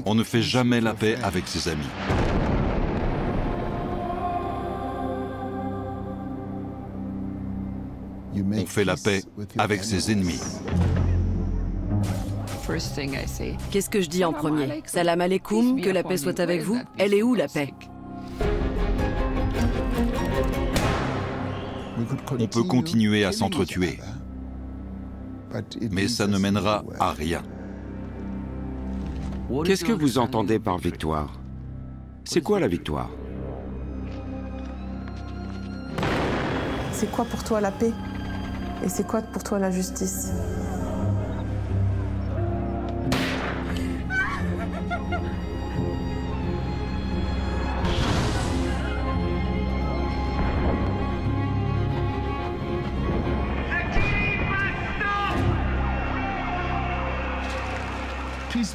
On ne fait jamais la paix avec ses amis. On fait la paix avec ses ennemis. Qu'est-ce que je dis en premier? Salam alaikum, que la paix soit avec vous. Elle est où la paix? On peut continuer à s'entretuer, mais ça ne mènera à rien. Qu'est-ce que vous entendez par victoire? C'est quoi la victoire? C'est quoi pour toi la paix? Et c'est quoi pour toi la justice?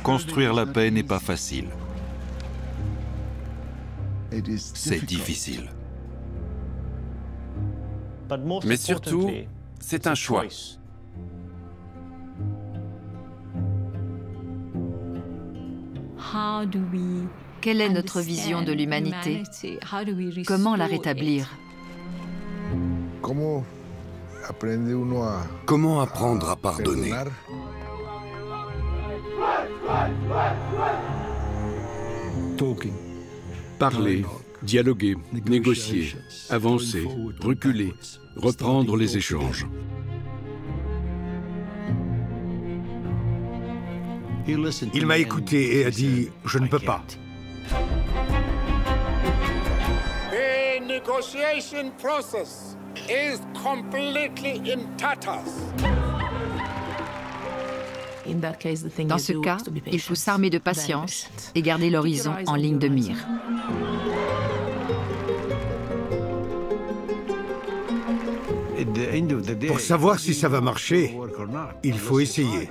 Construire la paix n'est pas facile. C'est difficile. Mais surtout, c'est un choix. Quelle est notre vision de l'humanité? Comment la rétablir? Comment apprendre à pardonner? Parler, dialoguer, négocier, avancer, reculer, reprendre les échanges. Il m'a écouté et a dit « Je ne peux pas ». The negotiation process is completely in tatters. Dans ce cas, il faut s'armer de patience et garder l'horizon en ligne de mire. Pour savoir si ça va marcher, il faut essayer.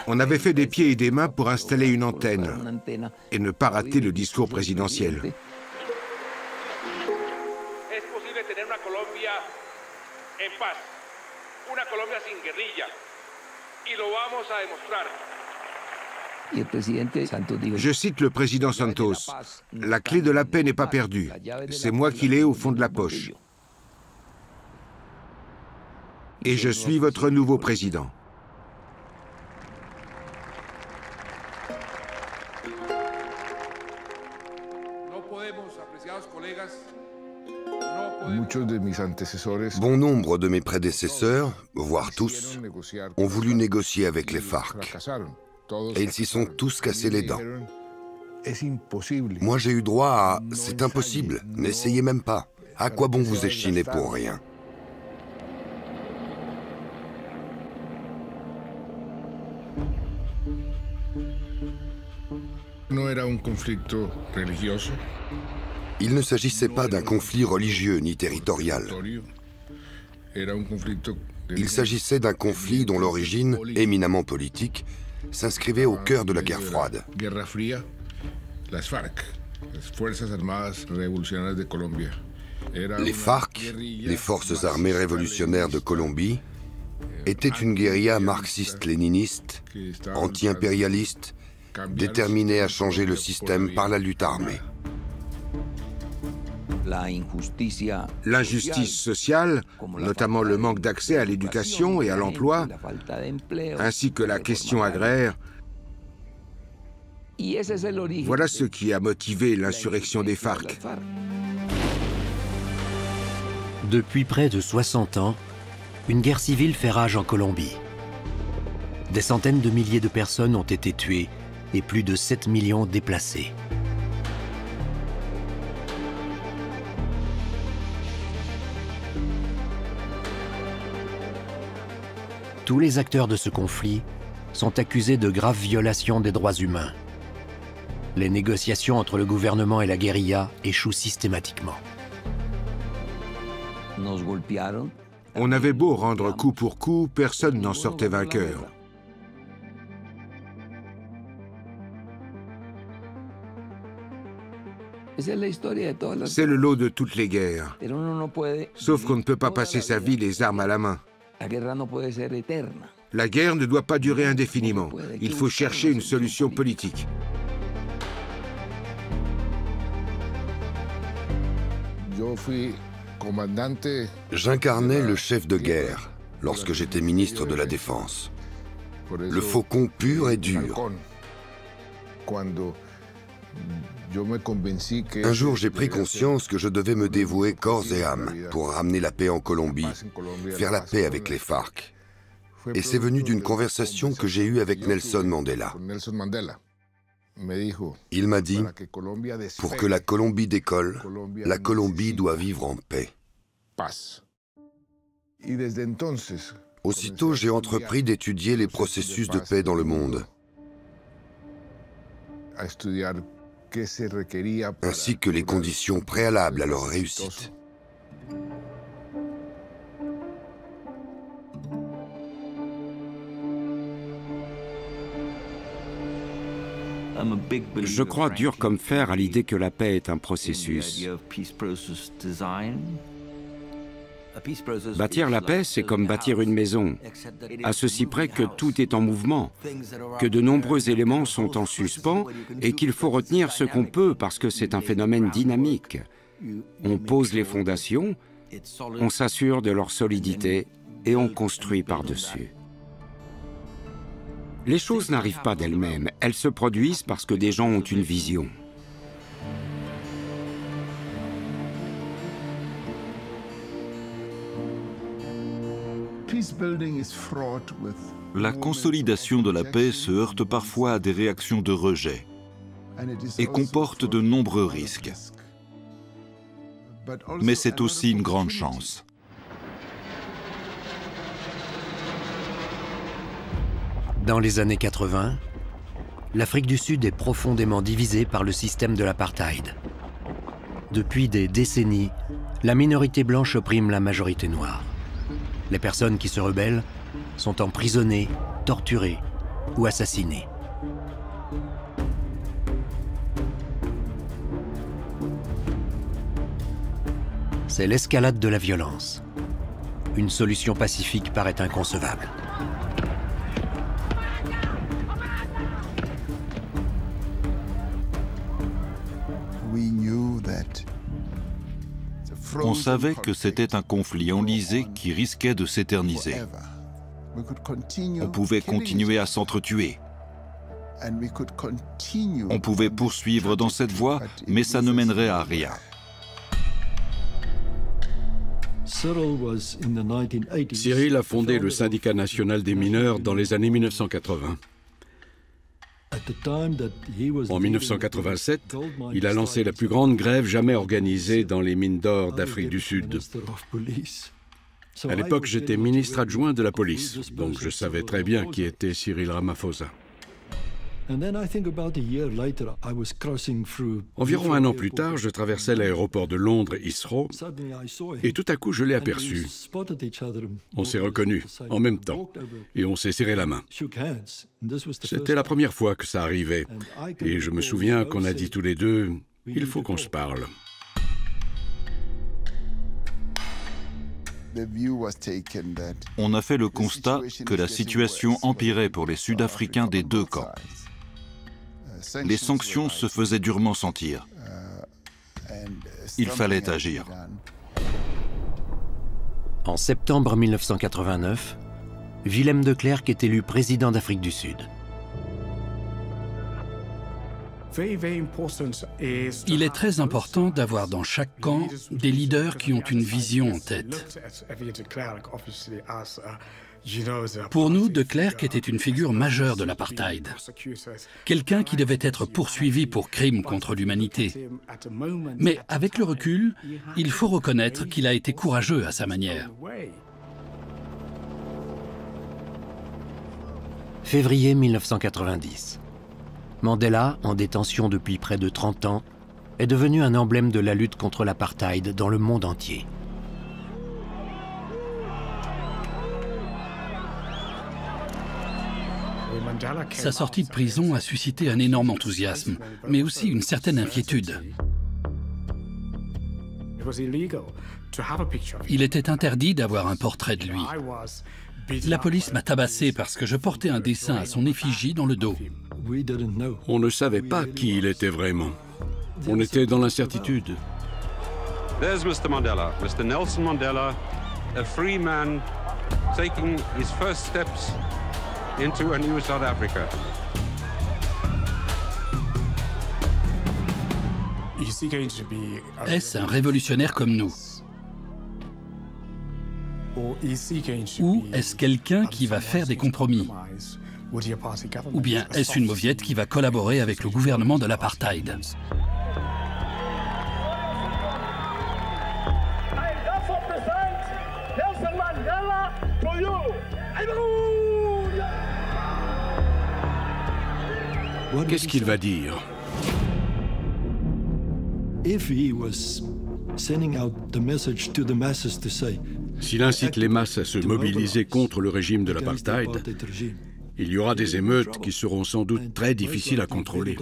On avait fait des pieds et des mains pour installer une antenne et ne pas rater le discours présidentiel. Je cite le président Santos, « La clé de la paix n'est pas perdue. C'est moi qui l'ai au fond de la poche. Et je suis votre nouveau président. » Bon nombre de mes prédécesseurs, voire tous, ont voulu négocier avec les FARC. Et ils s'y sont tous cassés les dents. Moi, j'ai eu droit à « c'est impossible, n'essayez même pas. À quoi bon vous échiner pour rien ?» Il ne s'agissait pas d'un conflit religieux ni territorial. Il s'agissait d'un conflit dont l'origine, éminemment politique, s'inscrivait au cœur de la guerre froide. Les FARC, les Forces armées révolutionnaires de Colombie, étaient une guérilla marxiste-léniniste, anti-impérialiste, déterminée à changer le système par la lutte armée. L'injustice sociale, notamment le manque d'accès à l'éducation et à l'emploi, ainsi que la question agraire. Voilà ce qui a motivé l'insurrection des FARC. Depuis près de 60 ans, une guerre civile fait rage en Colombie. Des centaines de milliers de personnes ont été tuées et plus de 7 millions déplacés. Tous les acteurs de ce conflit sont accusés de graves violations des droits humains. Les négociations entre le gouvernement et la guérilla échouent systématiquement. On avait beau rendre coup pour coup, personne n'en sortait vainqueur. C'est le lot de toutes les guerres. Sauf qu'on ne peut pas passer sa vie les armes à la main. La guerre ne doit pas durer indéfiniment. Il faut chercher une solution politique. J'incarnais le chef de guerre lorsque j'étais ministre de la Défense. Le faucon pur et dur. Un jour, j'ai pris conscience que je devais me dévouer corps et âme pour ramener la paix en Colombie, faire la paix avec les FARC. Et c'est venu d'une conversation que j'ai eue avec Nelson Mandela. Il m'a dit, pour que la Colombie décolle, la Colombie doit vivre en paix. Aussitôt, j'ai entrepris d'étudier les processus de paix dans le monde, ainsi que les conditions préalables à leur réussite. Je crois dur comme fer à l'idée que la paix est un processus. Bâtir la paix, c'est comme bâtir une maison, à ceci près que tout est en mouvement, que de nombreux éléments sont en suspens et qu'il faut retenir ce qu'on peut parce que c'est un phénomène dynamique. On pose les fondations, on s'assure de leur solidité et on construit par-dessus. Les choses n'arrivent pas d'elles-mêmes, elles se produisent parce que des gens ont une vision. La consolidation de la paix se heurte parfois à des réactions de rejet et comporte de nombreux risques. Mais c'est aussi une grande chance. Dans les années 80, l'Afrique du Sud est profondément divisée par le système de l'apartheid. Depuis des décennies, la minorité blanche opprime la majorité noire. Les personnes qui se rebellent sont emprisonnées, torturées ou assassinées. C'est l'escalade de la violence. Une solution pacifique paraît inconcevable. On savait que c'était un conflit enlisé qui risquait de s'éterniser. On pouvait continuer à s'entretuer. On pouvait poursuivre dans cette voie, mais ça ne mènerait à rien. Cyril a fondé le syndicat national des mineurs dans les années 1980. En 1987, il a lancé la plus grande grève jamais organisée dans les mines d'or d'Afrique du Sud. À l'époque, j'étais ministre adjoint de la police, donc je savais très bien qui était Cyril Ramaphosa. Environ un an plus tard, je traversais l'aéroport de Londres Heathrow et tout à coup je l'ai aperçu. On s'est reconnus en même temps et on s'est serré la main. C'était la première fois que ça arrivait et je me souviens qu'on a dit tous les deux « il faut qu'on se parle ». On a fait le constat que la situation empirait pour les Sud-Africains des deux camps. Les sanctions se faisaient durement sentir. Il fallait agir. En septembre 1989, Willem de Klerk est élu président d'Afrique du Sud. Il est très important d'avoir dans chaque camp des leaders qui ont une vision en tête. Pour nous, de Klerk était une figure majeure de l'apartheid. Quelqu'un qui devait être poursuivi pour crimes contre l'humanité. Mais avec le recul, il faut reconnaître qu'il a été courageux à sa manière. Février 1990. Mandela, en détention depuis près de 30 ans, est devenu un emblème de la lutte contre l'apartheid dans le monde entier. Sa sortie de prison a suscité un énorme enthousiasme, mais aussi une certaine inquiétude. Il était interdit d'avoir un portrait de lui. La police m'a tabassé parce que je portais un dessin à son effigie dans le dos. On ne savait pas qui il était vraiment. On était dans l'incertitude. There's Mr. Mandela, Mr. Nelson Mandela, a free man taking his first steps into a new South Africa. Est-ce un révolutionnaire comme nous? Ou est-ce quelqu'un qui va faire des compromis? Ou bien est-ce une mauviette qui va collaborer avec le gouvernement de l'apartheid? Qu'est-ce qu'il va dire? S'il incite les masses à se mobiliser contre le régime de l'apartheid, il y aura des émeutes qui seront sans doute très difficiles à contrôler.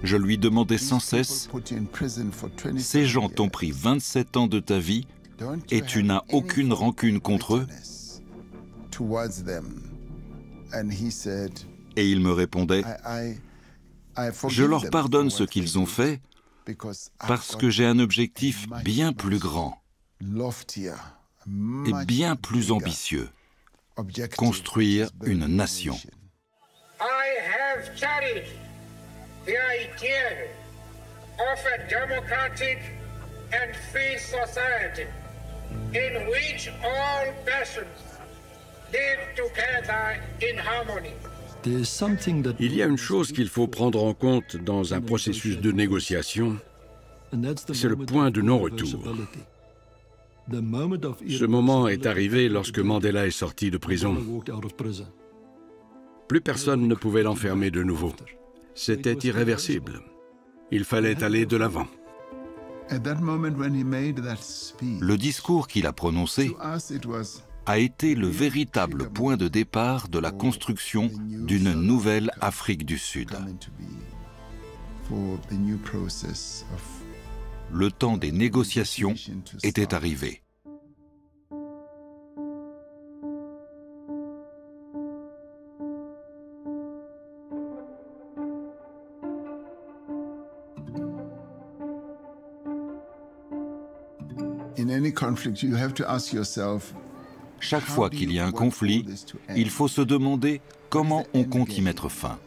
Je lui demandais sans cesse, ces gens t'ont pris 27 ans de ta vie et tu n'as aucune rancune contre eux? Et il me répondait, je leur pardonne ce qu'ils ont fait parce que j'ai un objectif bien plus grand et bien plus ambitieux, construire une nation. Studied the idea of a democratic and free society in which all persons live together in harmony. Il y a une chose qu'il faut prendre en compte dans un processus de négociation, c'est le point de non-retour. Ce moment est arrivé lorsque Mandela est sorti de prison. Plus personne ne pouvait l'enfermer de nouveau. C'était irréversible. Il fallait aller de l'avant. Le discours qu'il a prononcé a été le véritable point de départ de la construction d'une nouvelle Afrique du Sud. Le temps des négociations était arrivé. Chaque fois qu'il y a un conflit, il faut se demander comment on compte y mettre fin.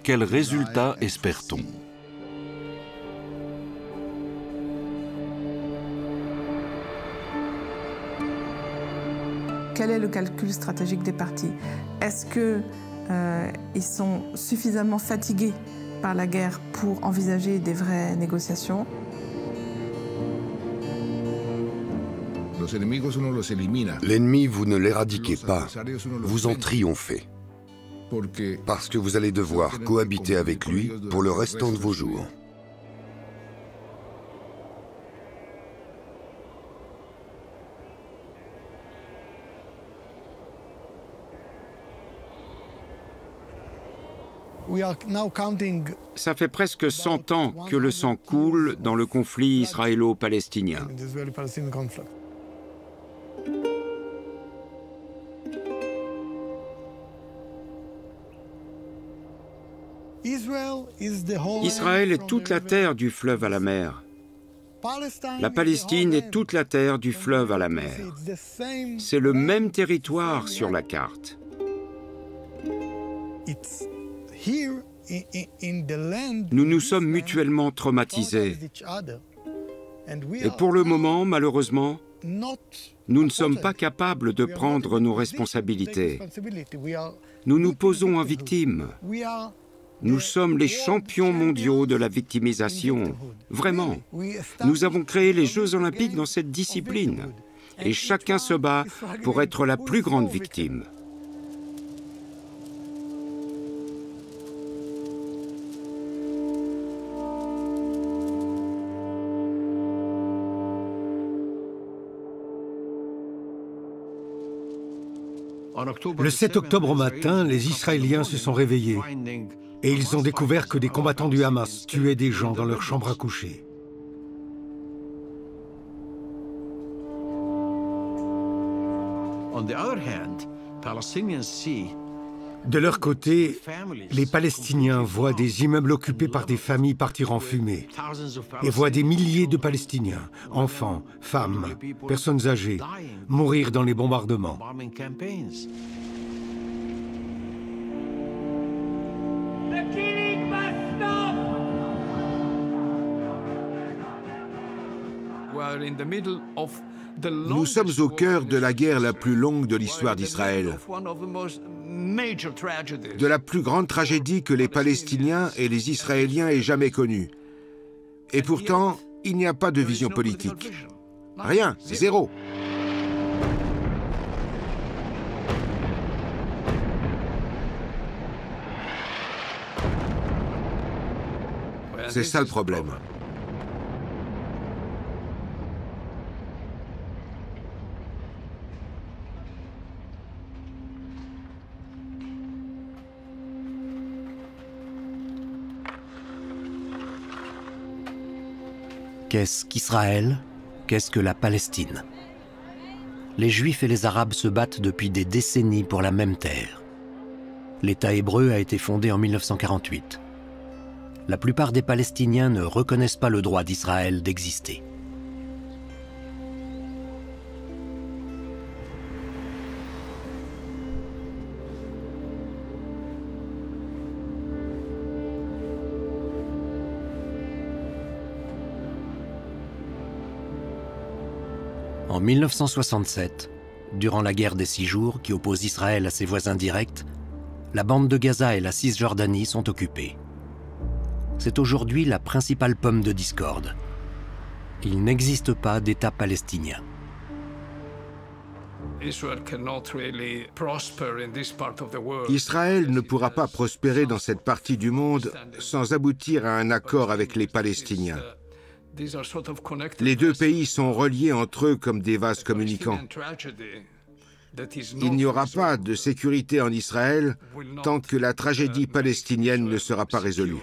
Quel résultat espère-t-on? Quel est le calcul stratégique des partis? Est-ce qu'ils sont suffisamment fatigués par la guerre pour envisager des vraies négociations? L'ennemi, vous ne l'éradiquez pas, vous en triomphez. Parce que vous allez devoir cohabiter avec lui pour le restant de vos jours. Ça fait presque 100 ans que le sang coule dans le conflit israélo-palestinien. Israël est toute la terre du fleuve à la mer. La Palestine est toute la terre du fleuve à la mer. C'est le même territoire sur la carte. Nous nous sommes mutuellement traumatisés. Et pour le moment, malheureusement, nous ne sommes pas capables de prendre nos responsabilités. Nous nous posons en victime. Nous sommes les champions mondiaux de la victimisation. Vraiment. Nous avons créé les Jeux Olympiques dans cette discipline. Et chacun se bat pour être la plus grande victime. Le 7 octobre au matin, les Israéliens se sont réveillés et ils ont découvert que des combattants du Hamas tuaient des gens dans leur chambre à coucher. De leur côté, les Palestiniens voient des immeubles occupés par des familles partir en fumée et voient des milliers de Palestiniens, enfants, femmes, personnes âgées, mourir dans les bombardements. Nous sommes au cœur de la guerre la plus longue de l'histoire d'Israël, de la plus grande tragédie que les Palestiniens et les Israéliens aient jamais connue. Et pourtant, il n'y a pas de vision politique. Rien, zéro. C'est ça le problème. Qu'est-ce qu'Israël? Qu'est-ce que la Palestine? Les Juifs et les Arabes se battent depuis des décennies pour la même terre. L'État hébreu a été fondé en 1948. La plupart des Palestiniens ne reconnaissent pas le droit d'Israël d'exister. En 1967, durant la guerre des 6 jours qui oppose Israël à ses voisins directs, la bande de Gaza et la Cisjordanie sont occupées. C'est aujourd'hui la principale pomme de discorde. Il n'existe pas d'État palestinien. Israël ne pourra pas prospérer dans cette partie du monde sans aboutir à un accord avec les Palestiniens. Les deux pays sont reliés entre eux comme des vases communicants. Il n'y aura pas de sécurité en Israël tant que la tragédie palestinienne ne sera pas résolue.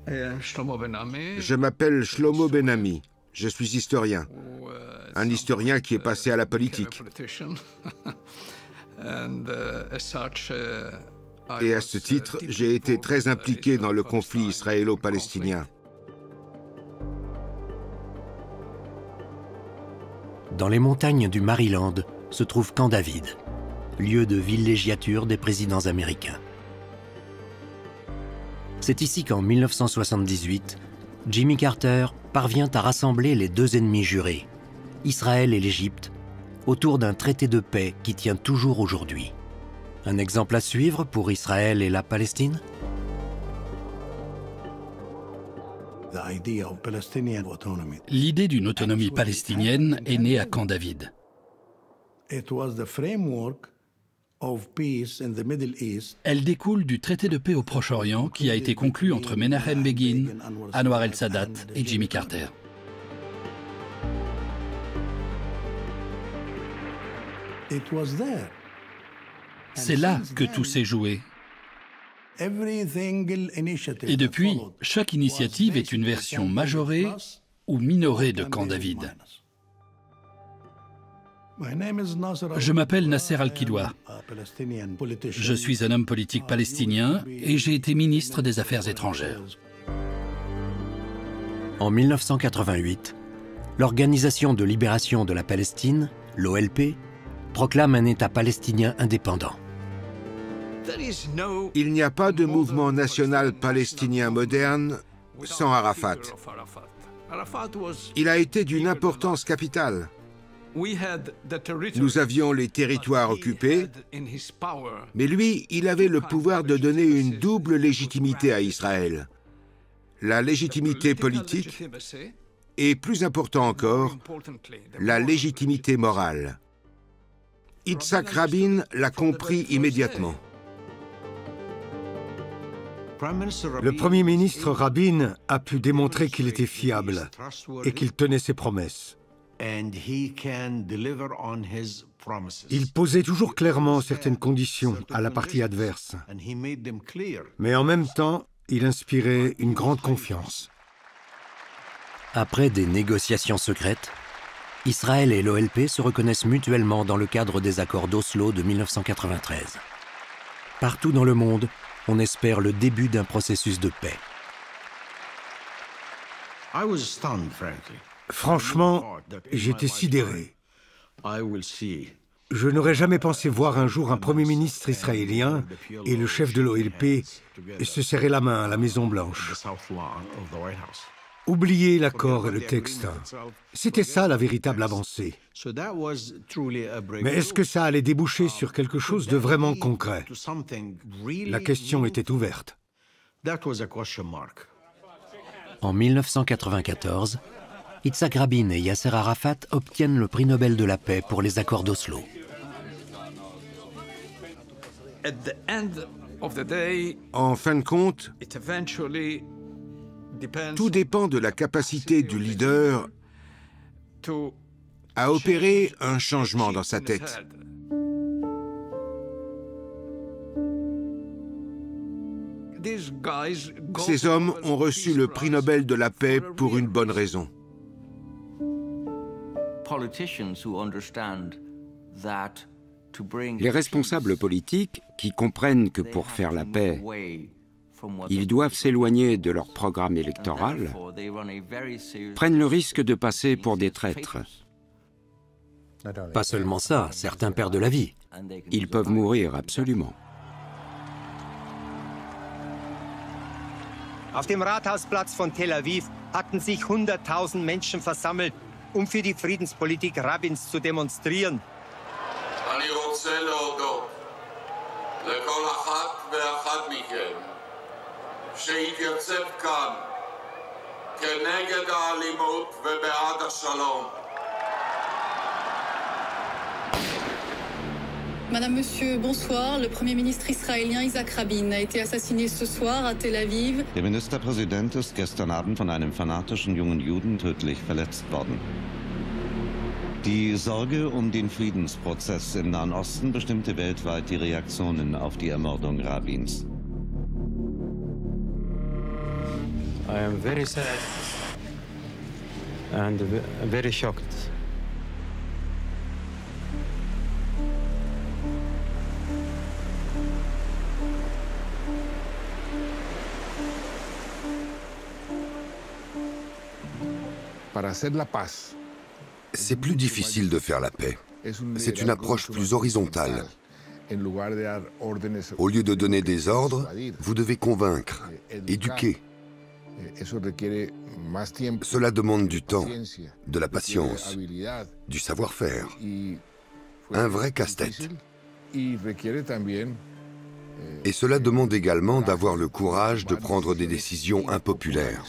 Je m'appelle Shlomo Ben-Ami. Je suis historien. Un historien qui est passé à la politique. Et à ce titre, j'ai été très impliqué dans le conflit israélo-palestinien. Dans les montagnes du Maryland se trouve Camp David, lieu de villégiature des présidents américains. C'est ici qu'en 1978, Jimmy Carter parvient à rassembler les deux ennemis jurés, Israël et l'Égypte, autour d'un traité de paix qui tient toujours aujourd'hui. Un exemple à suivre pour Israël et la Palestine? L'idée d'une autonomie palestinienne est née à Camp David. Elle découle du traité de paix au Proche-Orient qui a été conclu entre Menachem Begin, Anwar el-Sadat et Jimmy Carter. C'est là que tout s'est joué. Et depuis, chaque initiative est une version majorée ou minorée de Camp David. Je m'appelle Nasser Al-Kidwa. Je suis un homme politique palestinien et j'ai été ministre des Affaires étrangères. En 1988, l'Organisation de libération de la Palestine, l'OLP, proclame un État palestinien indépendant. Il n'y a pas de mouvement national palestinien moderne sans Arafat. Il a été d'une importance capitale. Nous avions les territoires occupés, mais lui, il avait le pouvoir de donner une double légitimité à Israël. La légitimité politique et, plus important encore, la légitimité morale. Yitzhak Rabin l'a compris immédiatement. Le Premier ministre Rabin a pu démontrer qu'il était fiable et qu'il tenait ses promesses. Il posait toujours clairement certaines conditions à la partie adverse. Mais en même temps, il inspirait une grande confiance. Après des négociations secrètes, Israël et l'OLP se reconnaissent mutuellement dans le cadre des accords d'Oslo de 1993. Partout dans le monde, on espère le début d'un processus de paix. Franchement, j'étais sidéré. Je n'aurais jamais pensé voir un jour un Premier ministre israélien et le chef de l'OLP se serrer la main à la Maison-Blanche. Oubliez l'accord et le texte. C'était ça la véritable avancée. Mais est-ce que ça allait déboucher sur quelque chose de vraiment concret? La question était ouverte. En 1994, Yitzhak Rabin et Yasser Arafat obtiennent le prix Nobel de la paix pour les accords d'Oslo. En fin de compte, tout dépend de la capacité du leader à opérer un changement dans sa tête. Ces hommes ont reçu le prix Nobel de la paix pour une bonne raison. Les responsables politiques qui comprennent que pour faire la paix, ils doivent s'éloigner de leur programme électoral, prennent le risque de passer pour des traîtres. Pas seulement ça, certains perdent la vie. Ils peuvent mourir, absolument. Auf dem Rathausplatz von Tel Aviv hatten sich 100.000 Menschen versammelt, für die Friedenspolitik Rabins zu demonstrieren. אני רוצה להודות לכל אחת ואחד מכם שהתייצב כאן כנגד האלימות ובעד השלום. Madame, Monsieur, bonsoir. Le Premier ministre israélien Yitzhak Rabin a été assassiné ce soir à Tel Aviv. Der Ministerpräsident ist gestern Abend von einem fanatischen jungen Juden tödlich verletzt worden. Die Sorge um den Friedensprozess im Nahen Osten bestimmte weltweit die Reaktionen auf die Ermordung Rabins. I am very sad and very shocked. C'est plus difficile de faire la paix. C'est une approche plus horizontale. Au lieu de donner des ordres, vous devez convaincre, éduquer. Cela demande du temps, de la patience, du savoir-faire. Un vrai casse-tête. Et cela demande également d'avoir le courage de prendre des décisions impopulaires.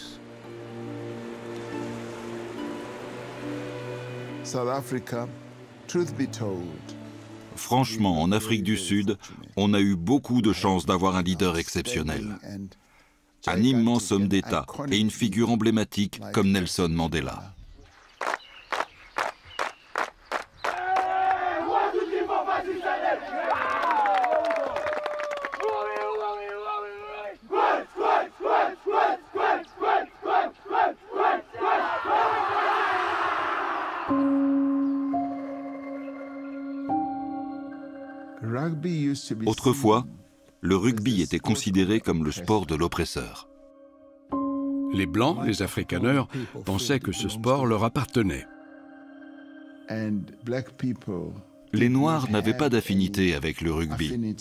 Franchement, en Afrique du Sud, on a eu beaucoup de chance d'avoir un leader exceptionnel. Un immense homme d'État et une figure emblématique comme Nelson Mandela. Autrefois, le rugby était considéré comme le sport de l'oppresseur. Les Blancs, les Afrikaners, pensaient que ce sport leur appartenait. Les Noirs n'avaient pas d'affinité avec le rugby.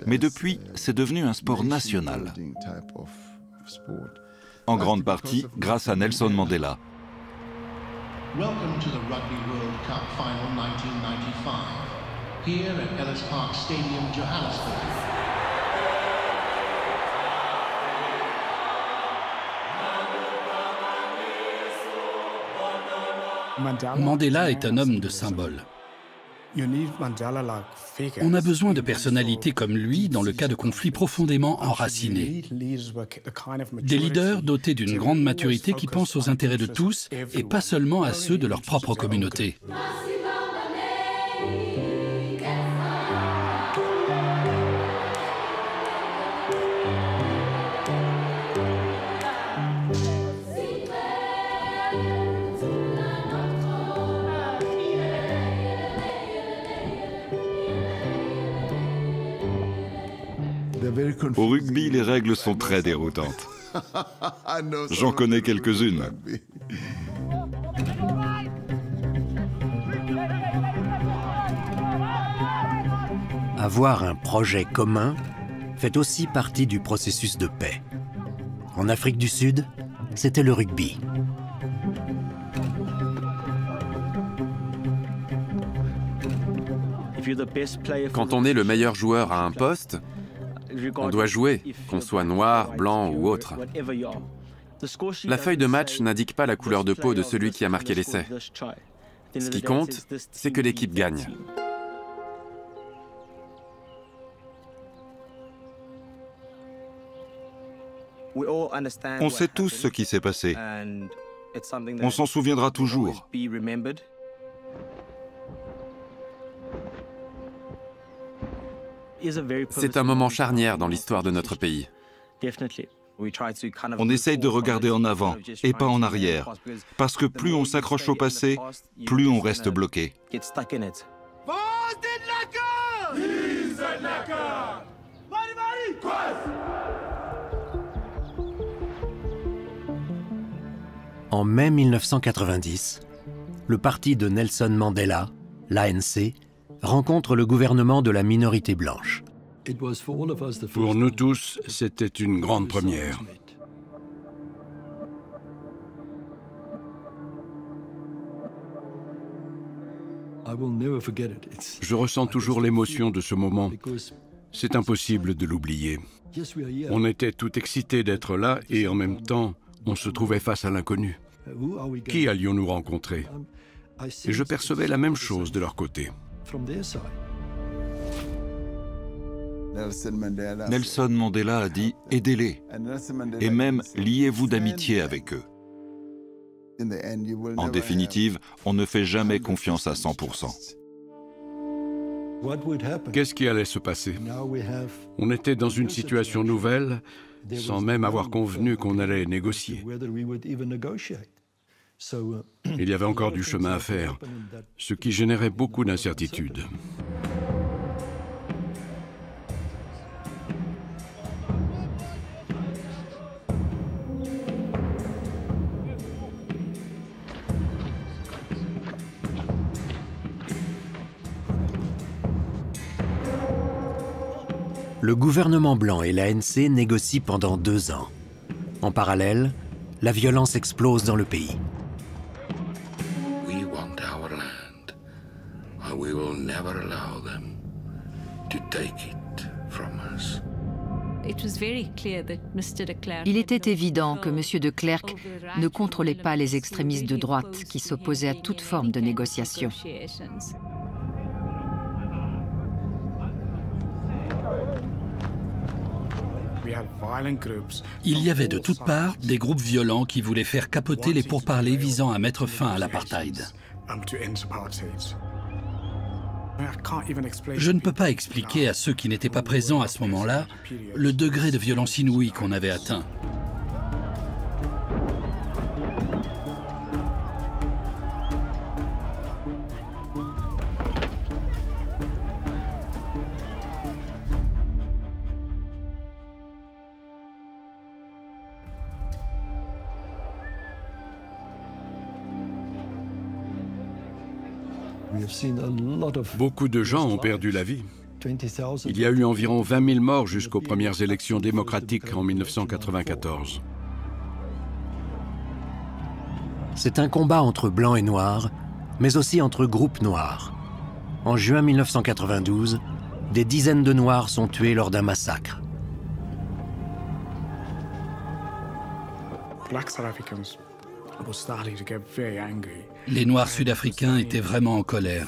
Mais depuis, c'est devenu un sport national. En grande partie grâce à Nelson Mandela. Welcome to the Rugby World Cup Final 1995, here at Ellis Park Stadium, Johannesburg. Mandela est un homme de symbole. On a besoin de personnalités comme lui dans le cas de conflits profondément enracinés. Des leaders dotés d'une grande maturité qui pensent aux intérêts de tous et pas seulement à ceux de leur propre communauté. Au rugby, les règles sont très déroutantes. J'en connais quelques-unes. Avoir un projet commun fait aussi partie du processus de paix. En Afrique du Sud, c'était le rugby. Quand on est le meilleur joueur à un poste, on doit jouer, qu'on soit noir, blanc ou autre. La feuille de match n'indique pas la couleur de peau de celui qui a marqué l'essai. Ce qui compte, c'est que l'équipe gagne. On sait tous ce qui s'est passé. On s'en souviendra toujours. C'est un moment charnière dans l'histoire de notre pays. On essaye de regarder en avant et pas en arrière, parce que plus on s'accroche au passé, plus on reste bloqué. En mai 1990, le parti de Nelson Mandela, l'ANC, rencontre le gouvernement de la minorité blanche. Pour nous tous, c'était une grande première. Je ressens toujours l'émotion de ce moment. C'est impossible de l'oublier. On était tout excités d'être là et en même temps, on se trouvait face à l'inconnu. Qui allions-nous rencontrer? Et je percevais la même chose de leur côté. Nelson Mandela a dit « aidez-les » et même « liez-vous d'amitié avec eux ». En définitive, on ne fait jamais confiance à 100%. Qu'est-ce qui allait se passer? On était dans une situation nouvelle, sans même avoir convenu qu'on allait négocier. Il y avait encore du chemin à faire, ce qui générait beaucoup d'incertitudes. Le gouvernement blanc et l'ANC négocient pendant 2 ans. En parallèle, la violence explose dans le pays. We want our land, and we will never allow them to take it from us. Il était évident que M. de Klerk ne contrôlait pas les extrémistes de droite qui s'opposaient à toute forme de négociation. Il y avait de toutes parts des groupes violents qui voulaient faire capoter les pourparlers visant à mettre fin à l'apartheid. Je ne peux pas expliquer à ceux qui n'étaient pas présents à ce moment-là le degré de violence inouïe qu'on avait atteint. Beaucoup de gens ont perdu la vie. Il y a eu environ 20 000 morts jusqu'aux premières élections démocratiques en 1994. C'est un combat entre blancs et noirs, mais aussi entre groupes noirs. En juin 1992, des dizaines de Noirs sont tués lors d'un massacre. Les Noirs sud-africains étaient vraiment en colère.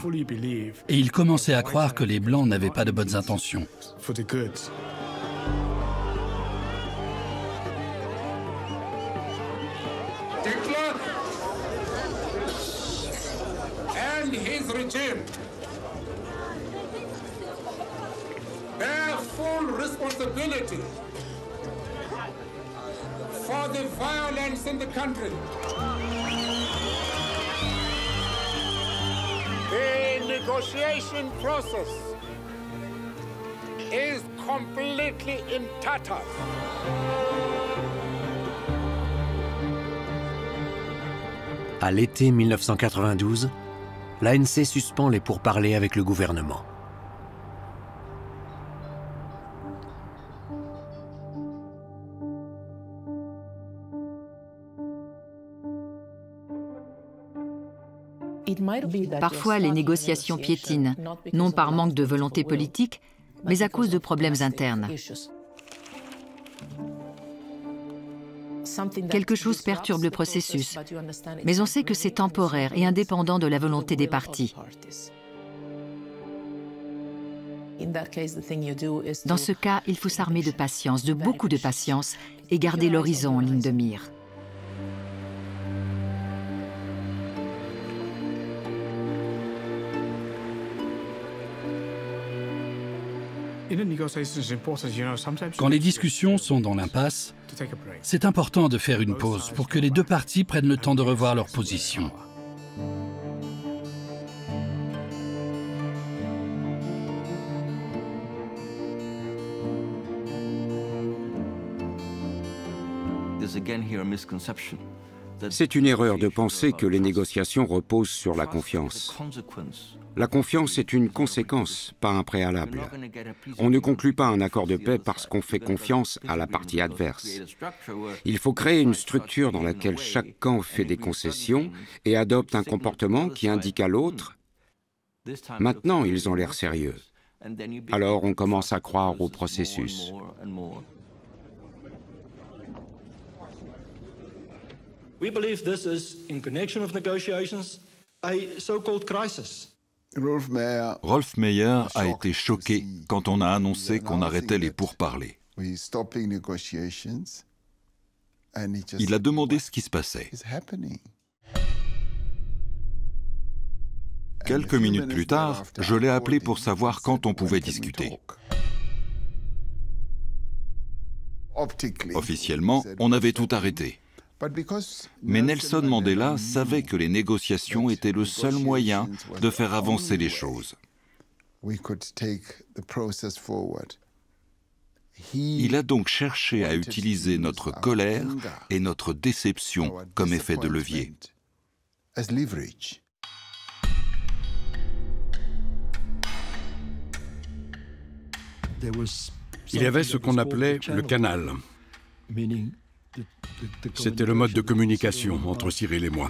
Et ils commençaient à croire que les Blancs n'avaient pas de bonnes intentions. De Klerk and his regime bear full responsibility for the violence in the country. The negotiation process is completely in tatters. À l'été 1992, l'ANC suspend les pourparlers avec le gouvernement. Parfois, les négociations piétinent, non par manque de volonté politique, mais à cause de problèmes internes. Quelque chose perturbe le processus, mais on sait que c'est temporaire et indépendant de la volonté des parties. Dans ce cas, il faut s'armer de patience, de beaucoup de patience, et garder l'horizon en ligne de mire. Quand les discussions sont dans l'impasse, c'est important de faire une pause pour que les deux parties prennent le temps de revoir leur position. C'est une erreur de penser que les négociations reposent sur la confiance. La confiance est une conséquence, pas un préalable. On ne conclut pas un accord de paix parce qu'on fait confiance à la partie adverse. Il faut créer une structure dans laquelle chaque camp fait des concessions et adopte un comportement qui indique à l'autre « Maintenant, ils ont l'air sérieux ». Alors on commence à croire au processus. We believe this is, in connection with negotiations, a so-called crisis. Rolf Meyer a été choqué quand on a annoncé qu'on arrêtait les pourparlers. Il a demandé ce qui se passait. Quelques minutes plus tard, je l'ai appelé pour savoir quand on pouvait discuter. Officiellement, on avait tout arrêté. Mais Nelson Mandela savait que les négociations étaient le seul moyen de faire avancer les choses. Il a donc cherché à utiliser notre colère et notre déception comme effet de levier. Il y avait ce qu'on appelait le canal. C'était le mode de communication entre Cyril et moi.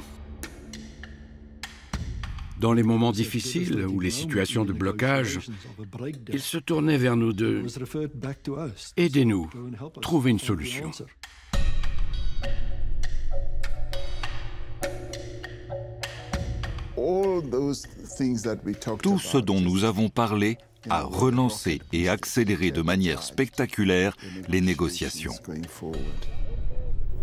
Dans les moments difficiles ou les situations de blocage, il se tournait vers nous deux. Aidez-nous, trouvez une solution. Tout ce dont nous avons parlé a relancé et accéléré de manière spectaculaire les négociations.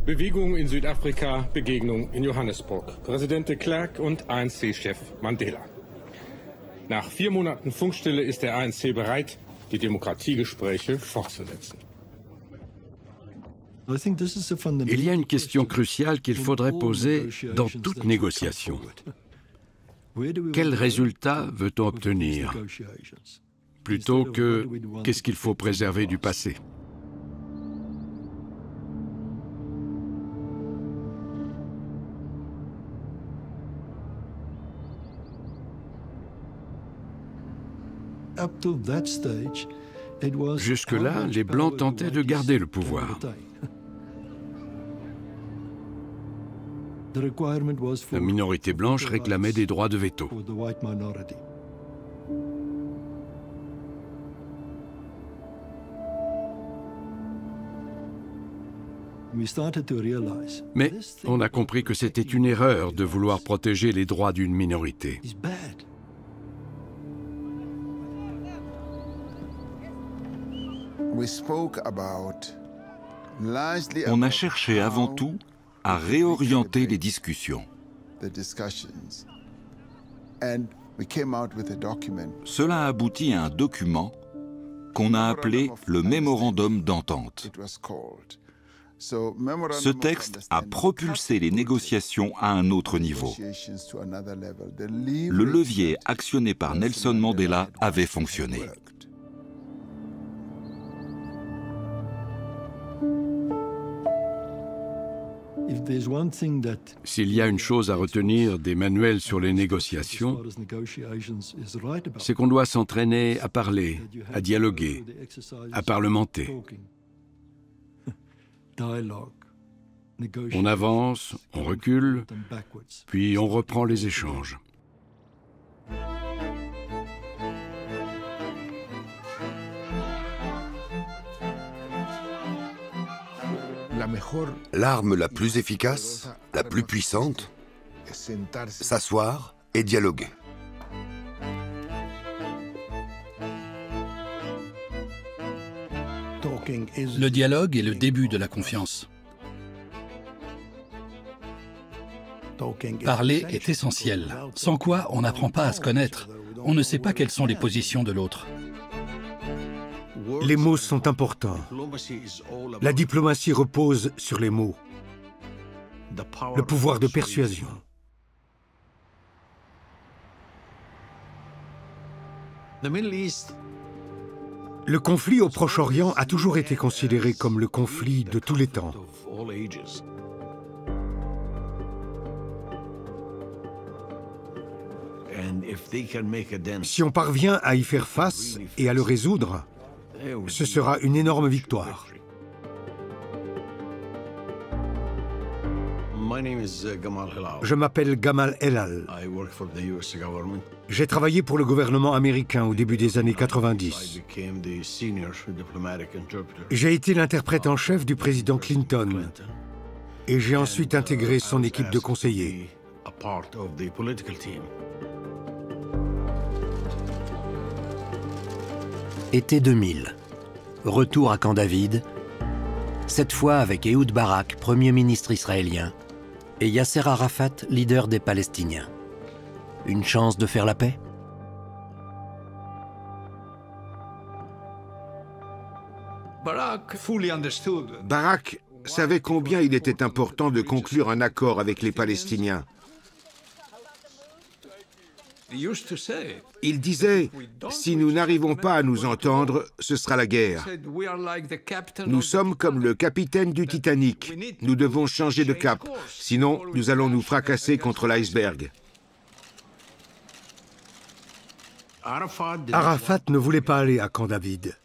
Bewegung in Südafrika, Begegnung in Johannesburg. Präsident de Klerk und ANC-Chef Mandela. Nach 4 Monaten Funkstille ist der ANC bereit, die Demokratiegespräche fortzusetzen. Il y a une question cruciale qu'il faudrait poser dans toute négociation. Quel résultat veut-on obtenir? Plutôt que qu'est-ce qu'il faut préserver du passé? Jusque-là, les Blancs tentaient de garder le pouvoir. La minorité blanche réclamait des droits de veto. Mais on a compris que c'était une erreur de vouloir protéger les droits d'une minorité. On a cherché avant tout à réorienter les discussions. Cela a abouti à un document qu'on a appelé le Mémorandum d'entente. Ce texte a propulsé les négociations à un autre niveau. Le levier actionné par Nelson Mandela avait fonctionné. S'il y a une chose à retenir des manuels sur les négociations, c'est qu'on doit s'entraîner à parler, à dialoguer, à parlementer. On avance, on recule, puis on reprend les échanges. L'arme la plus efficace, la plus puissante, s'asseoir et dialoguer. Le dialogue est le début de la confiance. Parler est essentiel, sans quoi on n'apprend pas à se connaître. On ne sait pas quelles sont les positions de l'autre. Les mots sont importants. La diplomatie repose sur les mots. Le pouvoir de persuasion. Le conflit au Proche-Orient a toujours été considéré comme le conflit de tous les temps. Si on parvient à y faire face et à le résoudre, ce sera une énorme victoire. Je m'appelle Gamal Elal. J'ai travaillé pour le gouvernement américain au début des années 90. J'ai été l'interprète en chef du président Clinton et j'ai ensuite intégré son équipe de conseillers. Été 2000. Retour à Camp David, cette fois avec Ehud Barak, Premier ministre israélien, et Yasser Arafat, leader des Palestiniens. Une chance de faire la paix? Barak savait combien il était important de conclure un accord avec les Palestiniens. Il disait, si nous n'arrivons pas à nous entendre, ce sera la guerre. Nous sommes comme le capitaine du Titanic. Nous devons changer de cap, sinon nous allons nous fracasser contre l'iceberg. Arafat ne voulait pas aller à Camp David.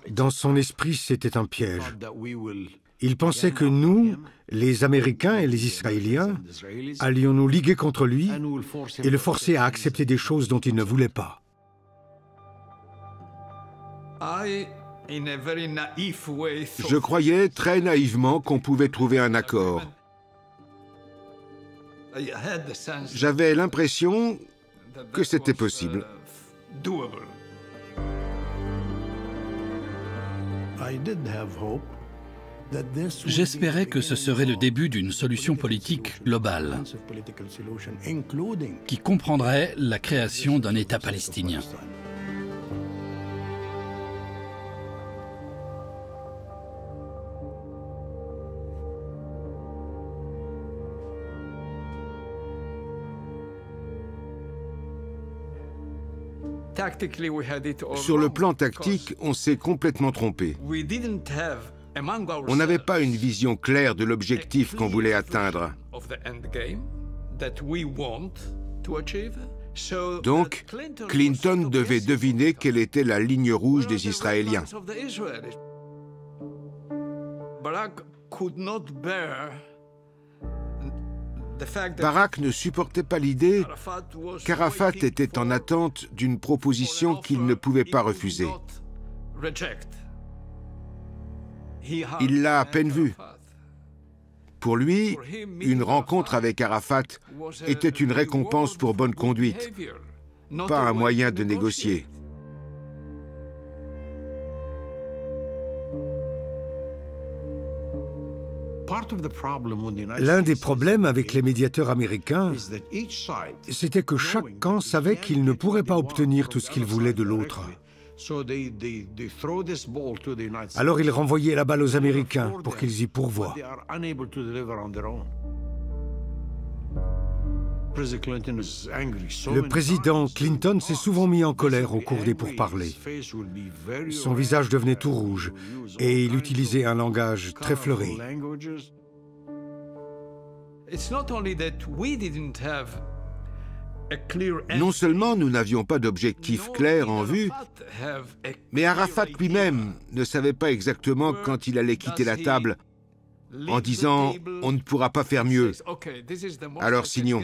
Dans son esprit, c'était un piège. Il pensait que nous, les Américains et les Israéliens, allions nous liguer contre lui et le forcer à accepter des choses dont il ne voulait pas. Je croyais très naïvement qu'on pouvait trouver un accord. J'avais l'impression que c'était possible. J'espérais que ce serait le début d'une solution politique globale qui comprendrait la création d'un État palestinien. Sur le plan tactique, on s'est complètement trompé. On n'avait pas une vision claire de l'objectif qu'on voulait atteindre. Donc, Clinton devait deviner quelle était la ligne rouge des Israéliens. Barak ne supportait pas l'idée qu'Arafat était en attente d'une proposition qu'il ne pouvait pas refuser. Il l'a à peine vue. Pour lui, une rencontre avec Arafat était une récompense pour bonne conduite, pas un moyen de négocier. L'un des problèmes avec les médiateurs américains, c'était que chaque camp savait qu'il ne pourrait pas obtenir tout ce qu'il voulait de l'autre. Alors il renvoyait la balle aux Américains pour qu'ils y pourvoient. Le président Clinton s'est souvent mis en colère au cours des pourparlers. Son visage devenait tout rouge et il utilisait un langage très fleuri. Non seulement nous n'avions pas d'objectif clair en vue, mais Arafat lui-même ne savait pas exactement quand il allait quitter la table en disant « on ne pourra pas faire mieux, alors signons ».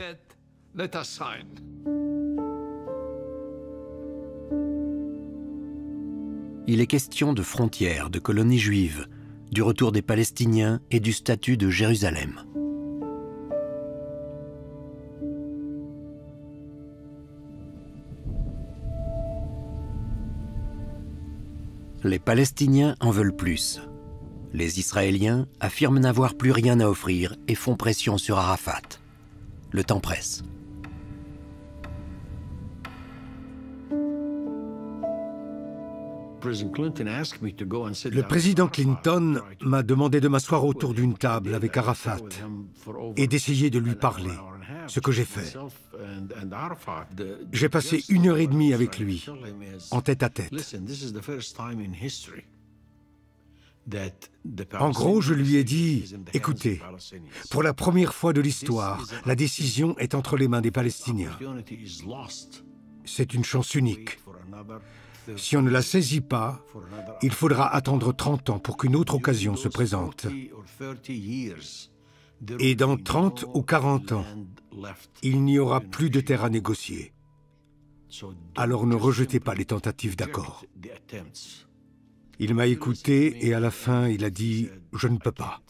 Il est question de frontières, de colonies juives, du retour des Palestiniens et du statut de Jérusalem. Les Palestiniens en veulent plus. Les Israéliens affirment n'avoir plus rien à offrir et font pression sur Arafat. Le temps presse. Le président Clinton m'a demandé de m'asseoir autour d'une table avec Arafat et d'essayer de lui parler, ce que j'ai fait. J'ai passé 1h30 avec lui, en tête-à-tête. En gros, je lui ai dit, écoutez, pour la première fois de l'histoire, la décision est entre les mains des Palestiniens. C'est une chance unique. Si on ne la saisit pas, il faudra attendre 30 ans pour qu'une autre occasion se présente. Et dans 30 ou 40 ans, il n'y aura plus de terre à négocier. Alors ne rejetez pas les tentatives d'accord. Il m'a écouté et à la fin, il a dit « Je ne peux pas ».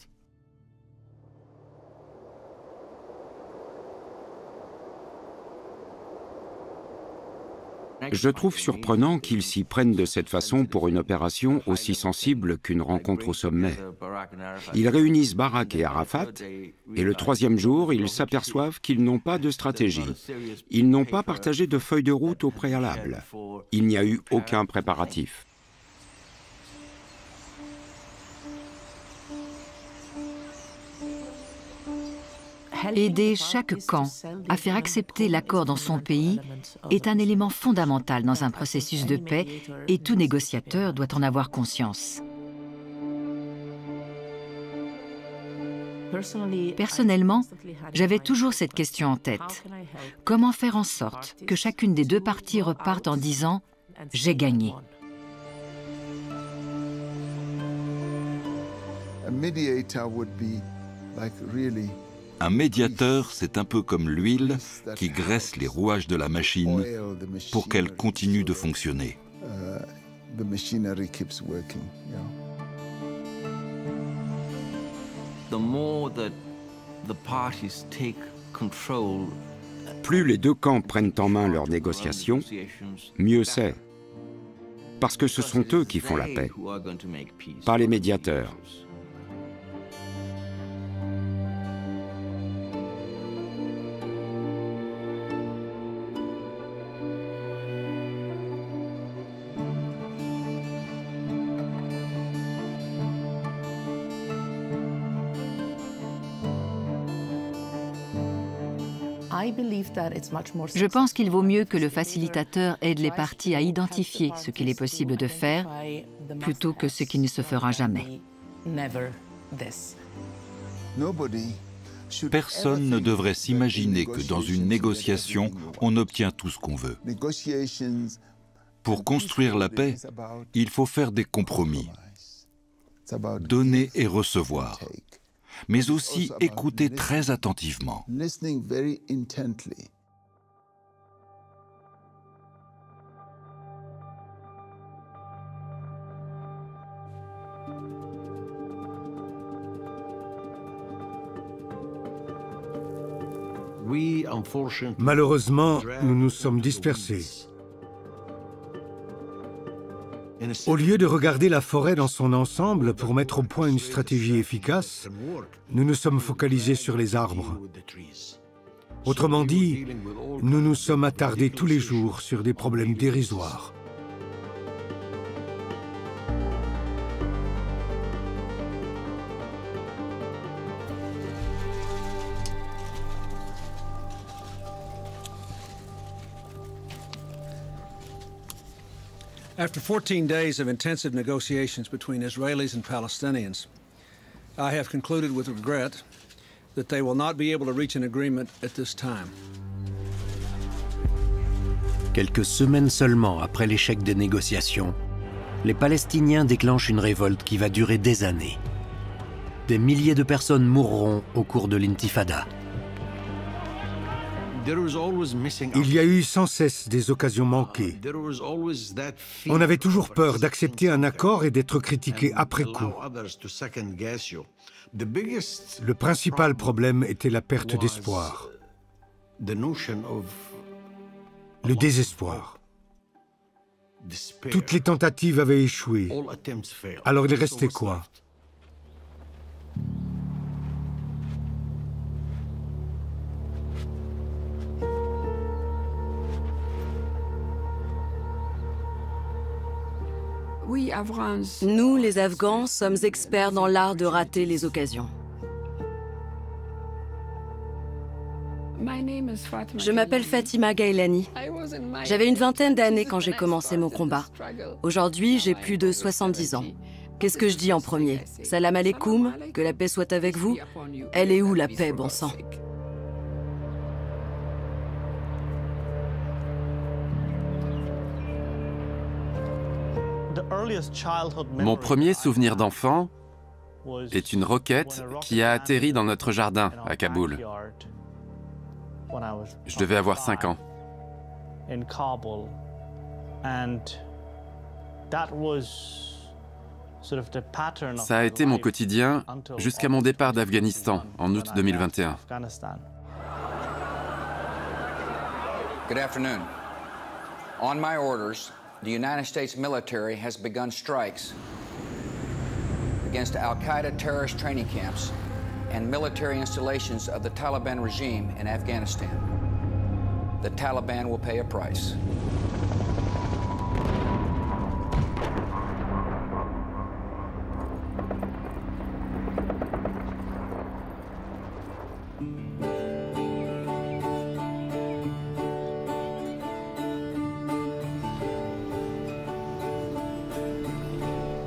Je trouve surprenant qu'ils s'y prennent de cette façon pour une opération aussi sensible qu'une rencontre au sommet. Ils réunissent Barak et Arafat, et le troisième jour, ils s'aperçoivent qu'ils n'ont pas de stratégie. Ils n'ont pas partagé de feuille de route au préalable. Il n'y a eu aucun préparatif. Aider chaque camp à faire accepter l'accord dans son pays est un élément fondamental dans un processus de paix et tout négociateur doit en avoir conscience. Personnellement, j'avais toujours cette question en tête. Comment faire en sorte que chacune des deux parties reparte en disant « j'ai gagné ». Un médiateur, c'est un peu comme l'huile qui graisse les rouages de la machine pour qu'elle continue de fonctionner. Plus les deux camps prennent en main leurs négociations, mieux c'est. Parce que ce sont eux qui font la paix, pas les médiateurs. Je pense qu'il vaut mieux que le facilitateur aide les parties à identifier ce qu'il est possible de faire plutôt que ce qui ne se fera jamais. Personne ne devrait s'imaginer que dans une négociation, on obtient tout ce qu'on veut. Pour construire la paix, il faut faire des compromis, donner et recevoir, mais aussi écouter très attentivement. Malheureusement, nous nous sommes dispersés. Au lieu de regarder la forêt dans son ensemble pour mettre au point une stratégie efficace, nous nous sommes focalisés sur les arbres. Autrement dit, nous nous sommes attardés tous les jours sur des problèmes dérisoires. After 14 days of intensive negotiations between Israelis and Palestinians, I have concluded with regret that they will not be able to reach an agreement at this time. Quelques semaines seulement après l'échec des négociations, les Palestiniens déclenchent une révolte qui va durer des années. Des milliers de personnes mourront au cours de l'intifada. Il y a eu sans cesse des occasions manquées. On avait toujours peur d'accepter un accord et d'être critiqué après coup. Le principal problème était la perte d'espoir. Le désespoir. Toutes les tentatives avaient échoué. Alors il restait quoi ? Nous, les Afghans, sommes experts dans l'art de rater les occasions. Je m'appelle Fatima Gailani. J'avais une vingtaine d'années quand j'ai commencé mon combat. Aujourd'hui, j'ai plus de 70 ans. Qu'est-ce que je dis en premier? Salam alaikum, que la paix soit avec vous. Elle est où la paix, bon sang? Mon premier souvenir d'enfant est une roquette qui a atterri dans notre jardin à Kaboul. Je devais avoir 5 ans. Ça a été mon quotidien jusqu'à mon départ d'Afghanistan en août 2021. Good afternoon. On my orders, the United States military has begun strikes against Al-Qaeda terrorist training camps and military installations of the Taliban regime in Afghanistan. The Taliban will pay a price.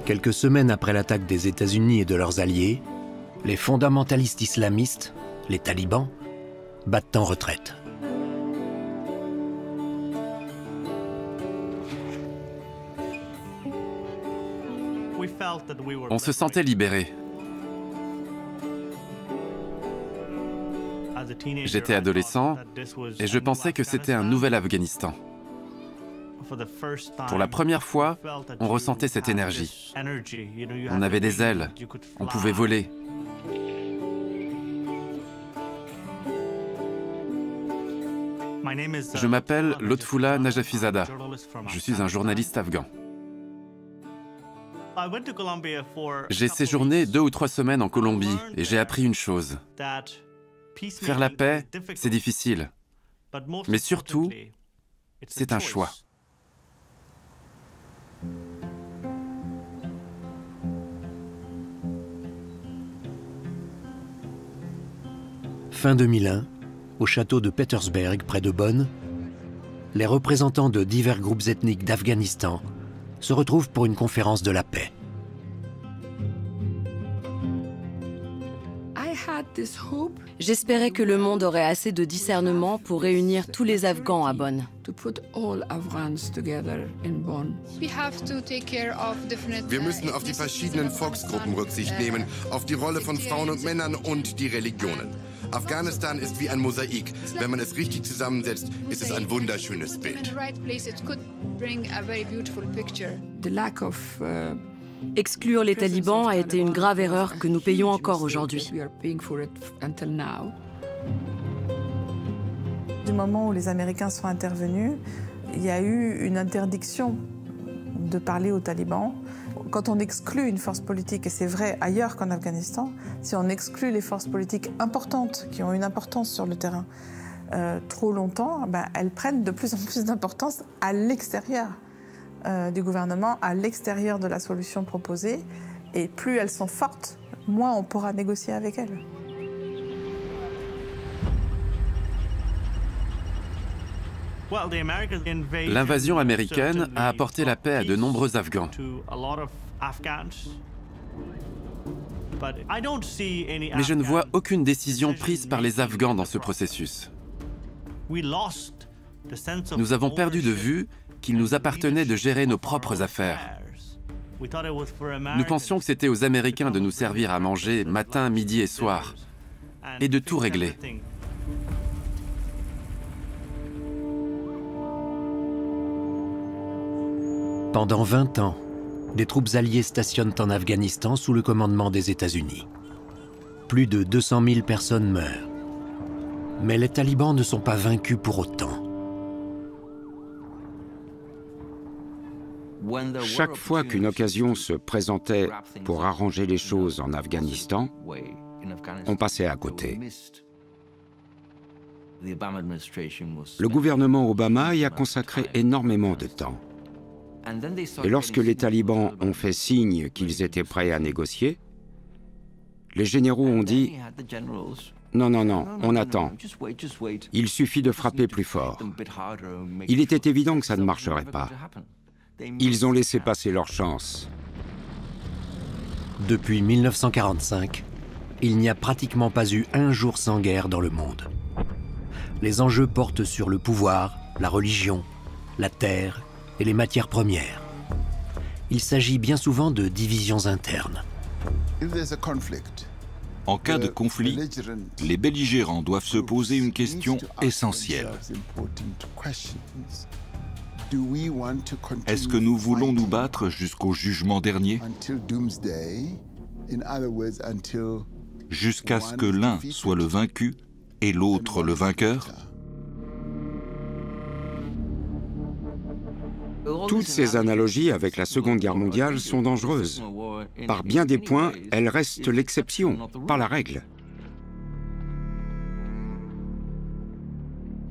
Quelques semaines après l'attaque des États-Unis et de leurs alliés, les fondamentalistes islamistes, les talibans, battent en retraite. On se sentait libérés. J'étais adolescent et je pensais que c'était un nouvel Afghanistan. Pour la première fois, on ressentait cette énergie. On avait des ailes, on pouvait voler. Je m'appelle Lotfoullah Najafizada. Je suis un journaliste afghan. J'ai séjourné 2 ou 3 semaines en Colombie et j'ai appris une chose. Faire la paix, c'est difficile. Mais surtout, c'est un choix. Fin 2001, au château de Petersberg, près de Bonn, les représentants de divers groupes ethniques d'Afghanistan se retrouvent pour une conférence de la paix. J'espérais que le monde aurait assez de discernement pour réunir tous les Afghans à Bonn. Wir müssen auf die verschiedenen Volksgruppen Rücksicht nehmen, auf die Rolle von Frauen und Männern und die Religionen. Afghanistan ist wie ein Mosaik. Wenn man es richtig zusammensetzt, ist es ein wunderschönes Bild. Exclure les talibans a été une grave erreur que nous payons encore aujourd'hui. Du moment où les Américains sont intervenus, il y a eu une interdiction de parler aux talibans. Quand on exclut une force politique, et c'est vrai ailleurs qu'en Afghanistan, si on exclut les forces politiques importantes qui ont une importance sur le terrain trop longtemps, elles prennent de plus en plus d'importance à l'extérieur du gouvernement, à l'extérieur de la solution proposée. Et plus elles sont fortes, moins on pourra négocier avec elles. L'invasion américaine a apporté la paix à de nombreux Afghans. Mais je ne vois aucune décision prise par les Afghans dans ce processus. Nous avons perdu de vue qu'il nous appartenait de gérer nos propres affaires. Nous pensions que c'était aux Américains de nous servir à manger matin, midi et soir, et de tout régler. Pendant 20 ans, des troupes alliées stationnent en Afghanistan sous le commandement des États-Unis. Plus de 200 000 personnes meurent. Mais les talibans ne sont pas vaincus pour autant. Chaque fois qu'une occasion se présentait pour arranger les choses en Afghanistan, on passait à côté. Le gouvernement Obama y a consacré énormément de temps. Et lorsque les talibans ont fait signe qu'ils étaient prêts à négocier, les généraux ont dit « Non, non, non, on attend. Il suffit de frapper plus fort. » Il était évident que ça ne marcherait pas. Ils ont laissé passer leur chance. Depuis 1945, il n'y a pratiquement pas eu un jour sans guerre dans le monde. Les enjeux portent sur le pouvoir, la religion, la terre et les matières premières. Il s'agit bien souvent de divisions internes. En cas de conflit, les belligérants doivent se poser une question essentielle. Est-ce que nous voulons nous battre jusqu'au jugement dernier? Jusqu'à ce que l'un soit le vaincu et l'autre le vainqueur? Toutes ces analogies avec la Seconde Guerre mondiale sont dangereuses. Par bien des points, elles restent l'exception, pas la règle.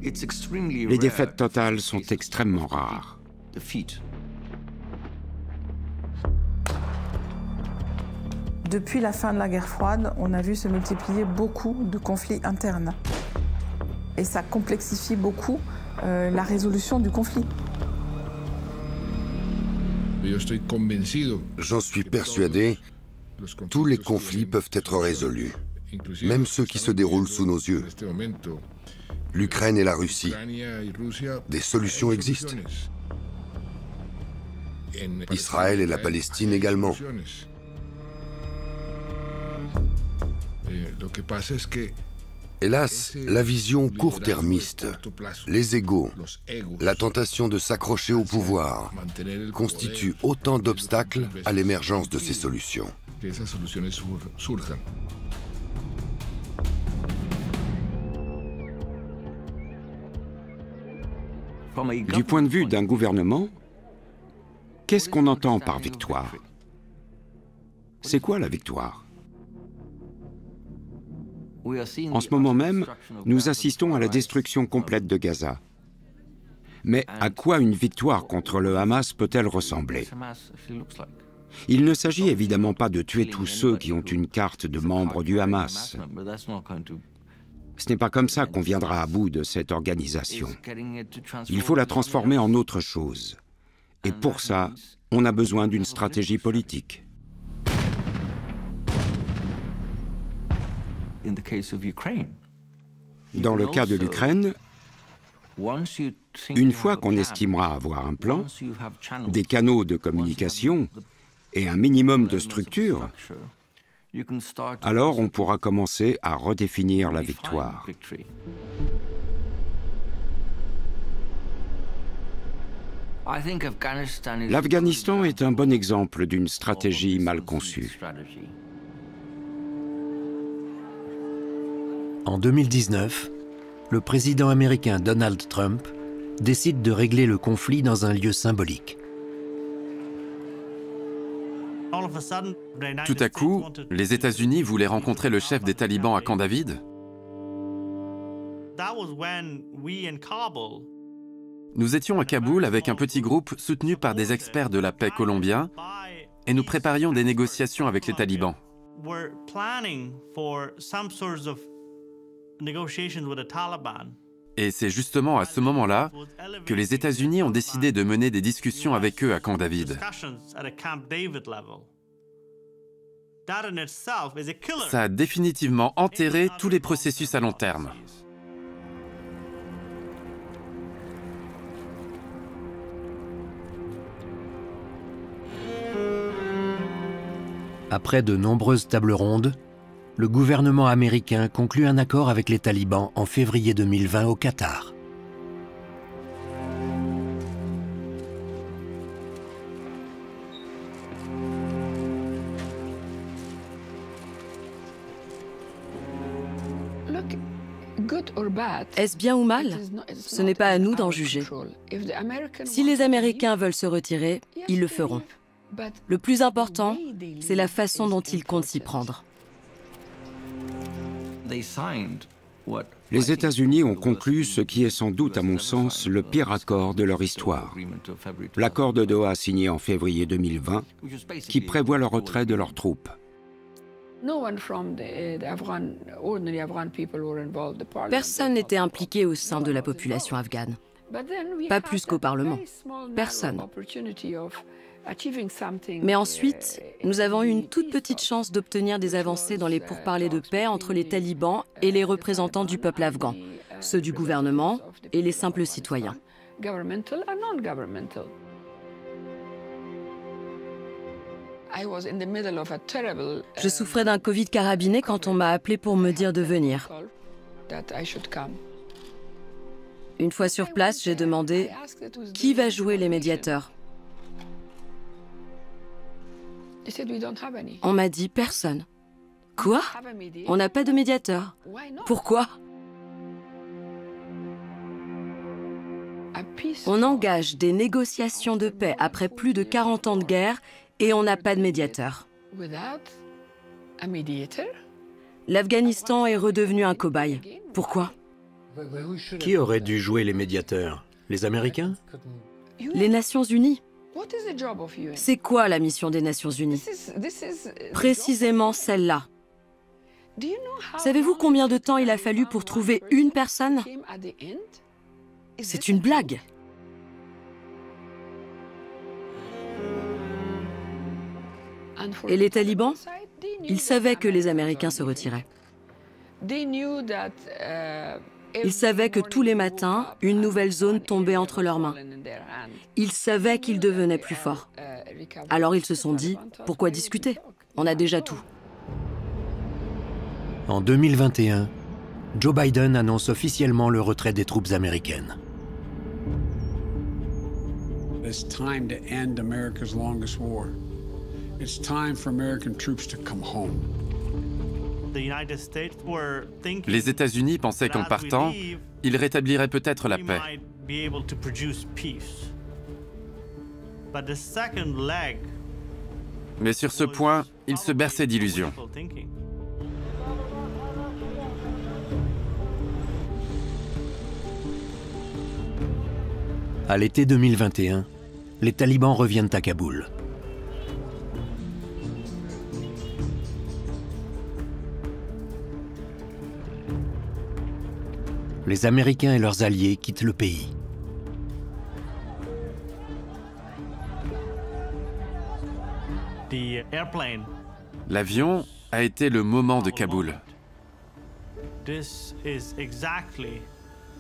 Les défaites totales sont extrêmement rares. Depuis la fin de la guerre froide, on a vu se multiplier beaucoup de conflits internes. Et ça complexifie beaucoup la résolution du conflit. J'en suis persuadé, tous les conflits peuvent être résolus, même ceux qui se déroulent sous nos yeux. L'Ukraine et la Russie, des solutions existent. Israël et la Palestine également. Hélas, la vision court-termiste, les égos, la tentation de s'accrocher au pouvoir constituent autant d'obstacles à l'émergence de ces solutions. Du point de vue d'un gouvernement, qu'est-ce qu'on entend par victoire? C'est quoi la victoire? En ce moment même, nous assistons à la destruction complète de Gaza. Mais à quoi une victoire contre le Hamas peut-elle ressembler? Il ne s'agit évidemment pas de tuer tous ceux qui ont une carte de membre du Hamas. Ce n'est pas comme ça qu'on viendra à bout de cette organisation. Il faut la transformer en autre chose. Et pour ça, on a besoin d'une stratégie politique. Dans le cas de l'Ukraine, une fois qu'on estimera avoir un plan, des canaux de communication et un minimum de structure, alors on pourra commencer à redéfinir la victoire. L'Afghanistan est un bon exemple d'une stratégie mal conçue. En 2019, le président américain Donald Trump décide de régler le conflit dans un lieu symbolique. Tout à coup, les États-Unis voulaient rencontrer le chef des talibans à Camp David. Nous étions à Kaboul avec un petit groupe soutenu par des experts de la paix colombiens et nous préparions des négociations avec les talibans. Et c'est justement à ce moment-là que les États-Unis ont décidé de mener des discussions avec eux à Camp David. Ça a définitivement enterré tous les processus à long terme. Après de nombreuses tables rondes, le gouvernement américain conclut un accord avec les talibans en février 2020 au Qatar. Est-ce bien ou mal? Ce n'est pas à nous d'en juger. Si les Américains veulent se retirer, ils le feront. Le plus important, c'est la façon dont ils comptent s'y prendre. Les États-Unis ont conclu ce qui est sans doute, à mon sens, le pire accord de leur histoire. L'accord de Doha signé en février 2020, qui prévoit le retrait de leurs troupes. Personne n'était impliqué au sein de la population afghane. Pas plus qu'au Parlement. Personne. Mais ensuite, nous avons eu une toute petite chance d'obtenir des avancées dans les pourparlers de paix entre les talibans et les représentants du peuple afghan, ceux du gouvernement et les simples citoyens. Je souffrais d'un Covid carabiné quand on m'a appelé pour me dire de venir. Une fois sur place, j'ai demandé « Qui va jouer les médiateurs ?» On m'a dit « Personne ». Quoi? On n'a pas de médiateur. Pourquoi? On engage des négociations de paix après plus de 40 ans de guerre et on n'a pas de médiateur. L'Afghanistan est redevenu un cobaye. Pourquoi? Qui aurait dû jouer les médiateurs? Les Américains? Les Nations Unies. C'est quoi la mission des Nations Unies? Précisément celle-là. Savez-vous combien de temps il a fallu pour trouver une personne? C'est une blague. Et les talibans? Ils savaient que les Américains se retiraient. Ils savaient que tous les matins, une nouvelle zone tombait entre leurs mains. Ils savaient qu'ils devenaient plus forts. Alors ils se sont dit, pourquoi discuter? On a déjà tout. En 2021, Joe Biden annonce officiellement le retrait des troupes américaines. It's time to end America's longest war. It's time for American troops to come home. Les États-Unis pensaient qu'en partant, ils rétabliraient peut-être la paix. Mais sur ce point, ils se berçaient d'illusions. À l'été 2021, les talibans reviennent à Kaboul. les Américains et leurs alliés quittent le pays. L'avion a été le moment de Kaboul.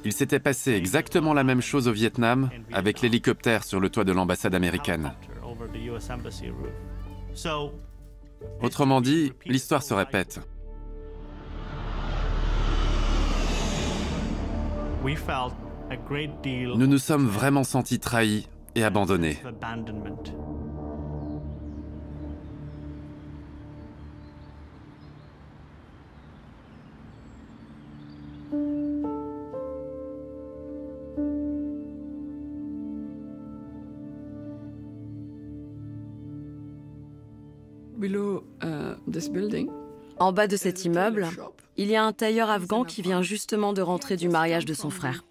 Il s'était passé exactement la même chose au Vietnam avec l'hélicoptère sur le toit de l'ambassade américaine. Autrement dit, l'histoire se répète. Nous nous sommes vraiment sentis trahis et abandonnés. En bas de cet immeuble, il y a un tailleur afghan qui vient justement de rentrer du mariage de son frère.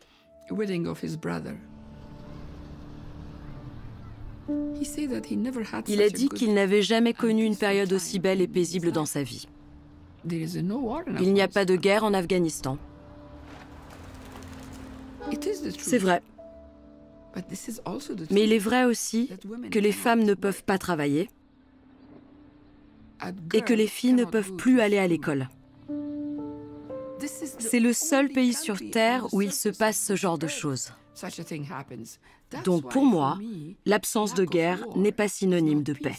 Il a dit qu'il n'avait jamais connu une période aussi belle et paisible dans sa vie. Il n'y a pas de guerre en Afghanistan. C'est vrai. Mais il est vrai aussi que les femmes ne peuvent pas travailler et que les filles ne peuvent plus aller à l'école. C'est le seul pays sur Terre où il se passe ce genre de choses. Donc pour moi, l'absence de guerre n'est pas synonyme de paix.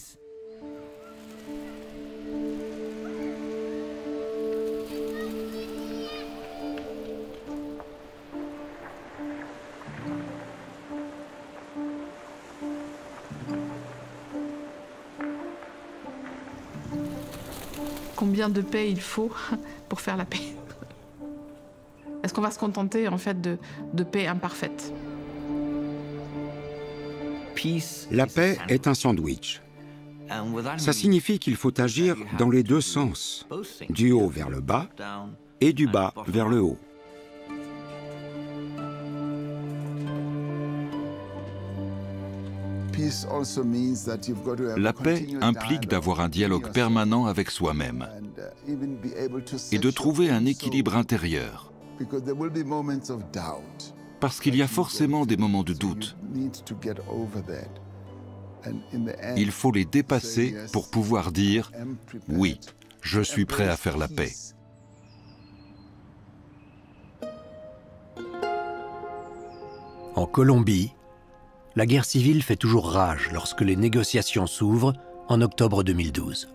Combien de paix il faut pour faire la paix? Est-ce qu'on va se contenter en fait de paix imparfaite? La paix est un sandwich. Ça signifie qu'il faut agir dans les deux sens, du haut vers le bas et du bas vers le haut. La paix implique d'avoir un dialogue permanent avec soi-même et de trouver un équilibre intérieur. Parce qu'il y a forcément des moments de doute. Il faut les dépasser pour pouvoir dire « Oui, je suis prêt à faire la paix ». En Colombie, la guerre civile fait toujours rage lorsque les négociations s'ouvrent en octobre 2012.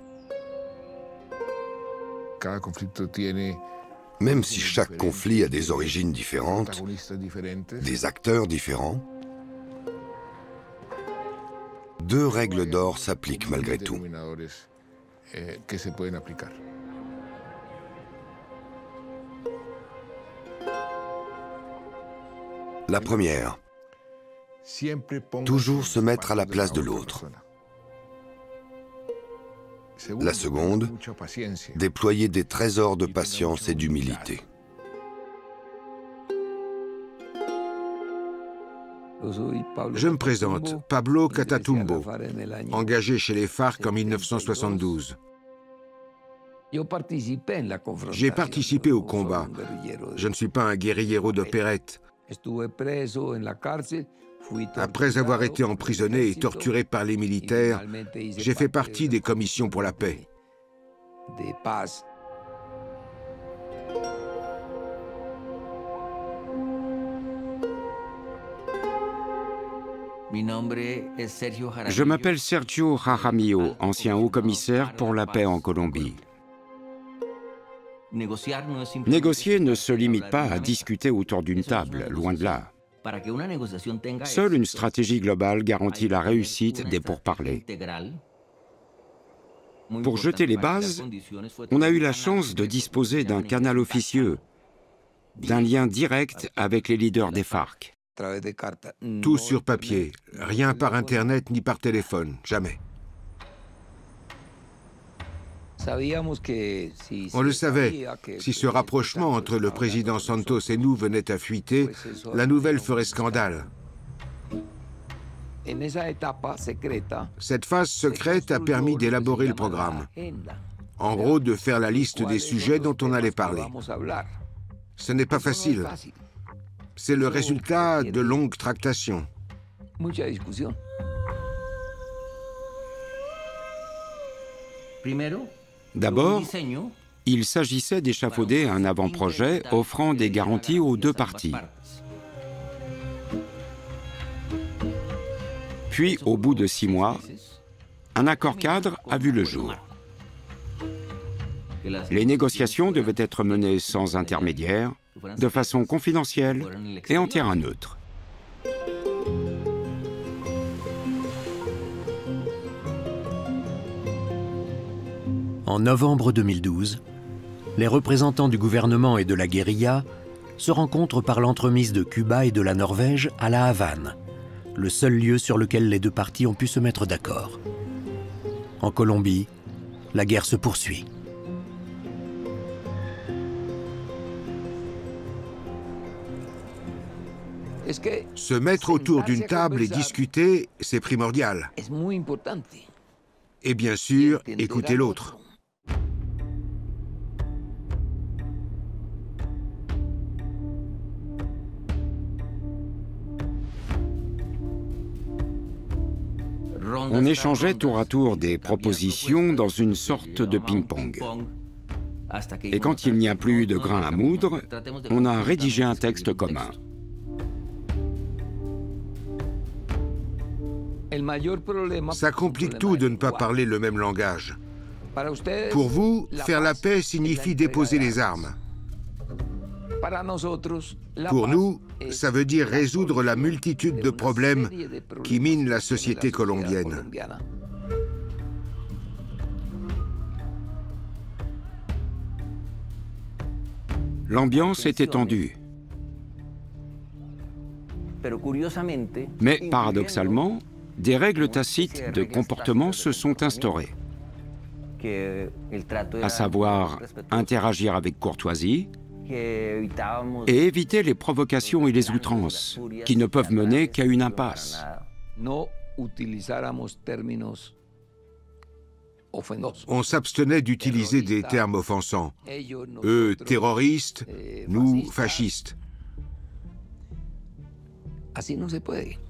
Même si chaque conflit a des origines différentes, des acteurs différents, deux règles d'or s'appliquent malgré tout. La première, toujours se mettre à la place de l'autre. La seconde, déployer des trésors de patience et d'humilité. Je me présente, Pablo Catatumbo, engagé chez les FARC en 1972. J'ai participé au combat. Je ne suis pas un guérillero d'opérette. Après avoir été emprisonné et torturé par les militaires, j'ai fait partie des commissions pour la paix. Je m'appelle Sergio Jaramillo, ancien haut-commissaire pour la paix en Colombie. Négocier ne se limite pas à discuter autour d'une table, loin de là. Seule une stratégie globale garantit la réussite des pourparlers. Pour jeter les bases, on a eu la chance de disposer d'un canal officieux, d'un lien direct avec les leaders des FARC. Tout sur papier, rien par Internet ni par téléphone, jamais. On le savait, si ce rapprochement entre le président Santos et nous venait à fuiter, la nouvelle ferait scandale. Cette phase secrète a permis d'élaborer le programme. En gros, de faire la liste des sujets dont on allait parler. Ce n'est pas facile. C'est le résultat de longues tractations. D'abord, il s'agissait d'échafauder un avant-projet offrant des garanties aux deux parties. Puis, au bout de 6 mois, un accord cadre a vu le jour. Les négociations devaient être menées sans intermédiaire, de façon confidentielle et en terrain neutre. En novembre 2012, les représentants du gouvernement et de la guérilla se rencontrent par l'entremise de Cuba et de la Norvège à La Havane, le seul lieu sur lequel les deux parties ont pu se mettre d'accord. En Colombie, la guerre se poursuit. Se mettre autour d'une table et discuter, c'est primordial. Et bien sûr, écouter l'autre. On échangeait tour à tour des propositions dans une sorte de ping-pong. Et quand il n'y a plus de grain à moudre, on a rédigé un texte commun. Ça complique tout de ne pas parler le même langage. Pour vous, faire la paix signifie déposer les armes. Pour nous, ça veut dire résoudre la multitude de problèmes qui minent la société colombienne. L'ambiance était tendue. Mais paradoxalement, des règles tacites de comportement se sont instaurées. À savoir, interagir avec courtoisie et éviter les provocations et les outrances, qui ne peuvent mener qu'à une impasse. On s'abstenait d'utiliser des termes offensants. Eux, terroristes, nous, fascistes.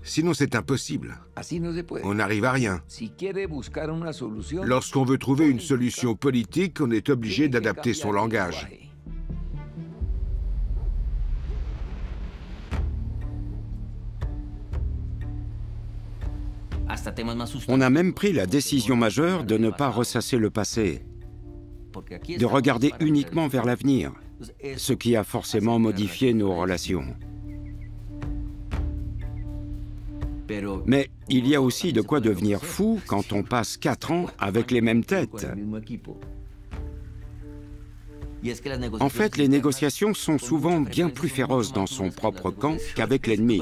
Sinon, c'est impossible. On n'arrive à rien. Lorsqu'on veut trouver une solution politique, on est obligé d'adapter son langage. On a même pris la décision majeure de ne pas ressasser le passé, de regarder uniquement vers l'avenir, ce qui a forcément modifié nos relations. Mais il y a aussi de quoi devenir fou quand on passe 4 ans avec les mêmes têtes. En fait, les négociations sont souvent bien plus féroces dans son propre camp qu'avec l'ennemi.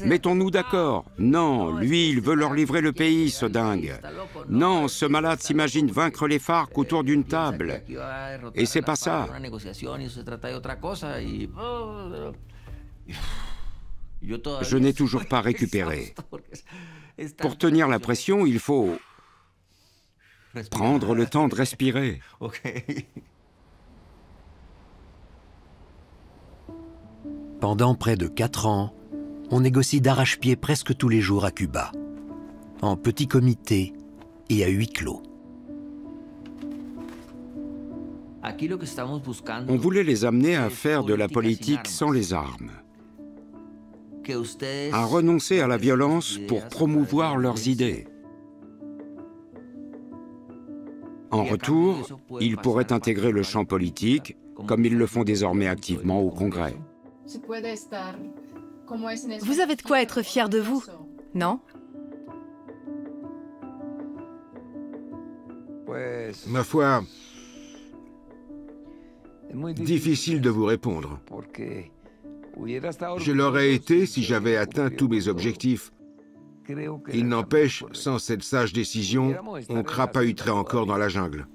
Mettons-nous d'accord. Non, lui, il veut leur livrer le pays, ce dingue. Non, ce malade s'imagine vaincre les FARC autour d'une table. Et c'est pas ça. Je n'ai toujours pas récupéré. Pour tenir la pression, il faut prendre le temps de respirer. Pendant près de 4 ans, on négocie d'arrache-pied presque tous les jours à Cuba, en petit comité et à huis clos. On voulait les amener à faire de la politique sans les armes, à renoncer à la violence pour promouvoir leurs idées. En retour, ils pourraient intégrer le champ politique, comme ils le font désormais activement au Congrès. Vous avez de quoi être fier de vous, non? Ma foi, difficile de vous répondre. Je l'aurais été si j'avais atteint tous mes objectifs. Il n'empêche, sans cette sage décision, on crapahuterait encore dans la jungle.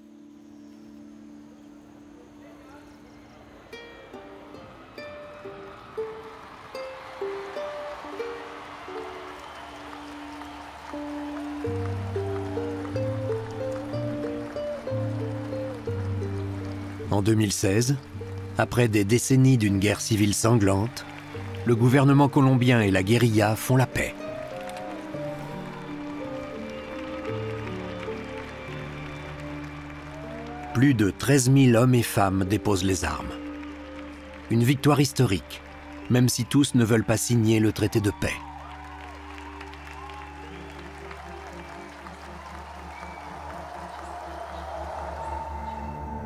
En 2016, Après des décennies d'une guerre civile sanglante, le gouvernement colombien et la guérilla font la paix. Plus de 13 000 hommes et femmes déposent les armes. Une victoire historique, même si tous ne veulent pas signer le traité de paix.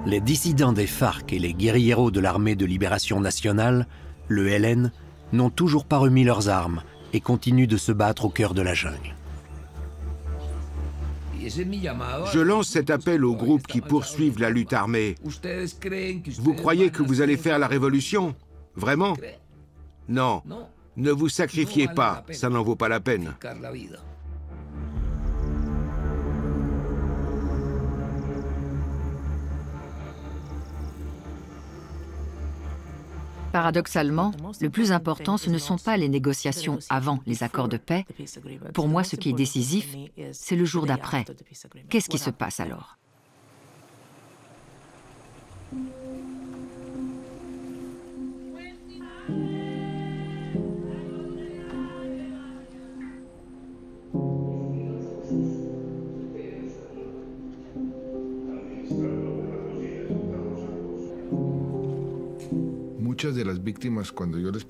Les dissidents des FARC et les guérilleros de l'armée de libération nationale, le ELN, n'ont toujours pas remis leurs armes et continuent de se battre au cœur de la jungle. Je lance cet appel aux groupes qui poursuivent la lutte armée. Vous croyez que vous allez faire la révolution? Vraiment? Non. Ne vous sacrifiez pas, ça n'en vaut pas la peine. Paradoxalement, le plus important, ce ne sont pas les négociations avant les accords de paix. Pour moi, ce qui est décisif, c'est le jour d'après. Qu'est-ce qui se passe alors ?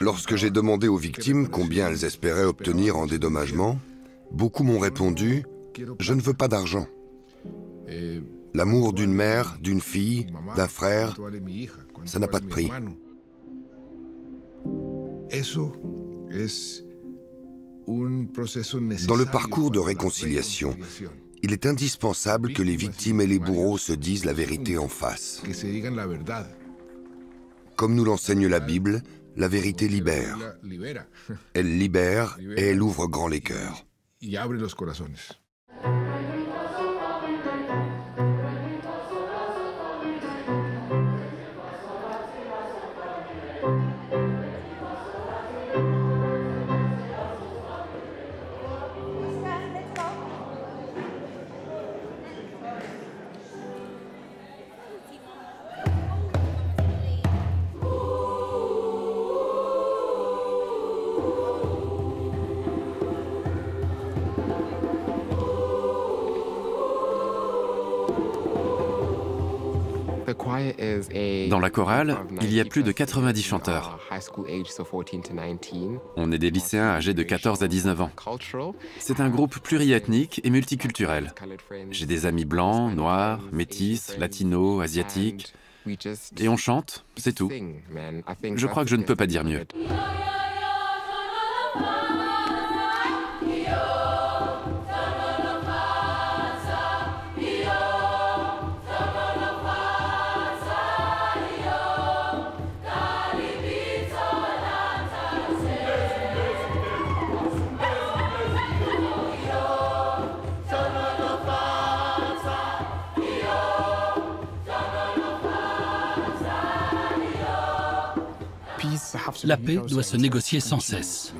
Lorsque j'ai demandé aux victimes combien elles espéraient obtenir en dédommagement, beaucoup m'ont répondu « Je ne veux pas d'argent. L'amour d'une mère, d'une fille, d'un frère, ça n'a pas de prix. » Dans le parcours de réconciliation, il est indispensable que les victimes et les bourreaux se disent la vérité en face. Comme nous l'enseigne la Bible, la vérité libère. Elle libère et elle ouvre grand les cœurs. Dans la chorale, il y a plus de 90 chanteurs. On est des lycéens âgés de 14 à 19 ans. C'est un groupe pluriethnique et multiculturel. J'ai des amis blancs, noirs, métis, latinos, asiatiques. Et on chante, c'est tout. Je crois que je ne peux pas dire mieux. La paix doit se négocier sans cesse.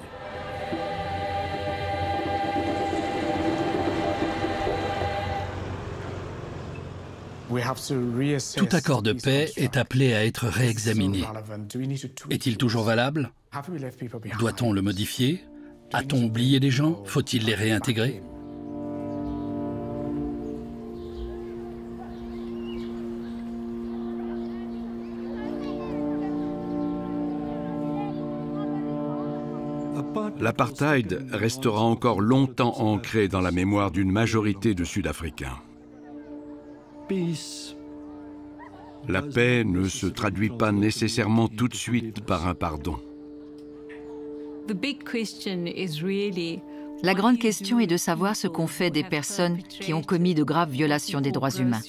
Tout accord de paix est appelé à être réexaminé. Est-il toujours valable? Doit-on le modifier? A-t-on oublié des gens? Faut-il les réintégrer? L'apartheid restera encore longtemps ancré dans la mémoire d'une majorité de Sud-Africains. La paix ne se traduit pas nécessairement tout de suite par un pardon. La grande question est de savoir ce qu'on fait des personnes qui ont commis de graves violations des droits humains.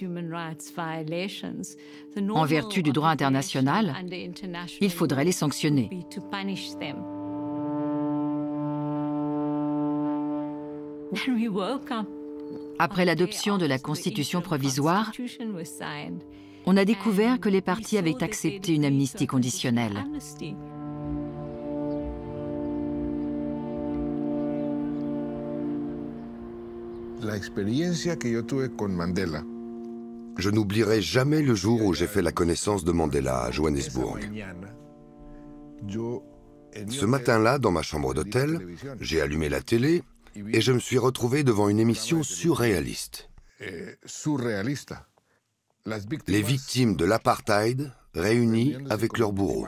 En vertu du droit international, il faudrait les sanctionner. Après l'adoption de la Constitution provisoire, on a découvert que les partis avaient accepté une amnistie conditionnelle. Je n'oublierai jamais le jour où j'ai fait la connaissance de Mandela à Johannesburg. Ce matin-là, dans ma chambre d'hôtel, j'ai allumé la télé et je me suis retrouvé devant une émission surréaliste. Les victimes de l'apartheid réunies avec leurs bourreaux.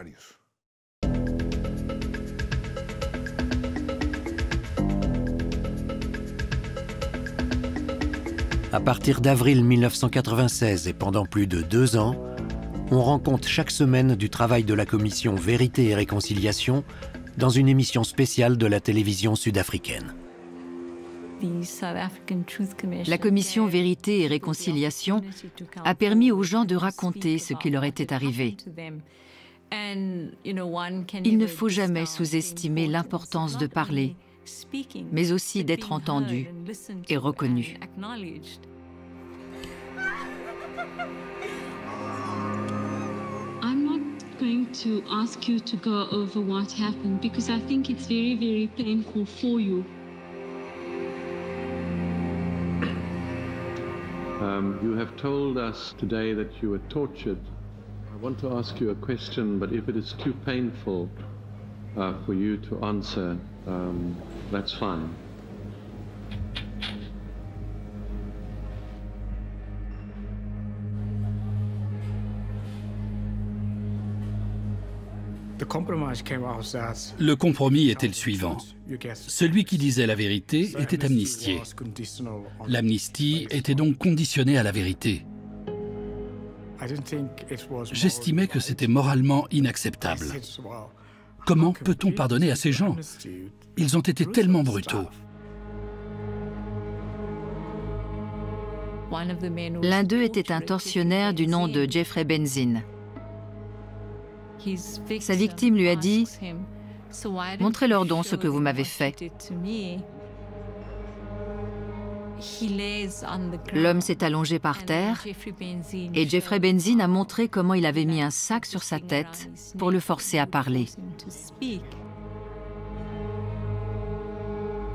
À partir d'avril 1996 et pendant plus de 2 ans, on rend compte chaque semaine du travail de la commission Vérité et Réconciliation dans une émission spéciale de la télévision sud-africaine. La commission Vérité et Réconciliation a permis aux gens de raconter ce qui leur était arrivé. Il ne faut jamais sous-estimer l'importance de parler, mais aussi d'être entendu et reconnu. I'm not going to ask you to go over what happened because I think it's very, very painful for you. You have told us today that you were tortured. I want to ask you a question, but if it is too painful for you to answer, that's fine. Le compromis était le suivant. Celui qui disait la vérité était amnistié. L'amnistie était donc conditionnée à la vérité. J'estimais que c'était moralement inacceptable. Comment peut-on pardonner à ces gens? Ils ont été tellement brutaux. L'un d'eux était un tortionnaire du nom de Jeffrey Benzine. Sa victime lui a dit « Montrez-leur donc ce que vous m'avez fait ». L'homme s'est allongé par terre et Jeffrey Benzine a montré comment il avait mis un sac sur sa tête pour le forcer à parler.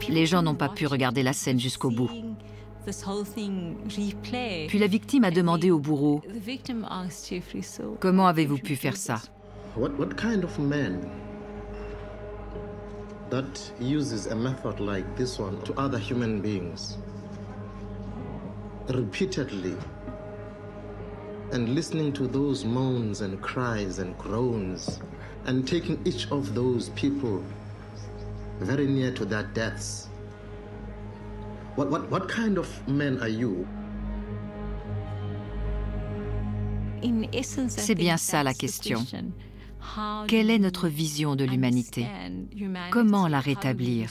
Les gens n'ont pas pu regarder la scène jusqu'au bout. Puis la victime a demandé au bourreau « Comment avez-vous pu faire ça ?» What kind of man that uses a method like this one to other human beings repeatedly and listening to those moans and cries and groans and taking each of those people very near to their deaths? What kind of man are you? C'est bien ça la question. Quelle est notre vision de l'humanité? Comment la rétablir?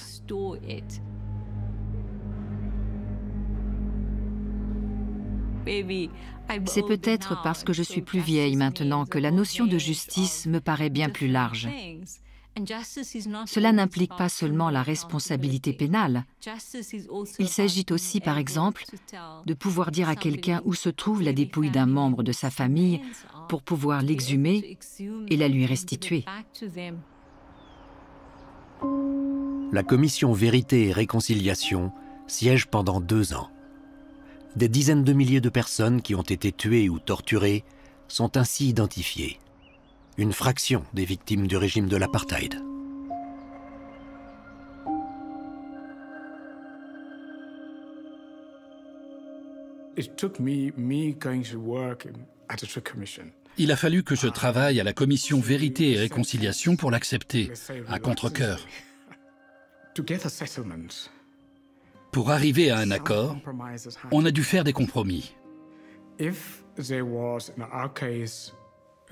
C'est peut-être parce que je suis plus vieille maintenant que la notion de justice me paraît bien plus large. Cela n'implique pas seulement la responsabilité pénale. Il s'agit aussi, par exemple, de pouvoir dire à quelqu'un où se trouve la dépouille d'un membre de sa famille pour pouvoir l'exhumer et la lui restituer. La commission Vérité et Réconciliation siège pendant 2 ans. Des dizaines de milliers de personnes qui ont été tuées ou torturées sont ainsi identifiées. Une fraction des victimes du régime de l'apartheid. Il a fallu que je travaille à la commission Vérité et Réconciliation pour l'accepter, à contre-cœur. Pour arriver à un accord, on a dû faire des compromis.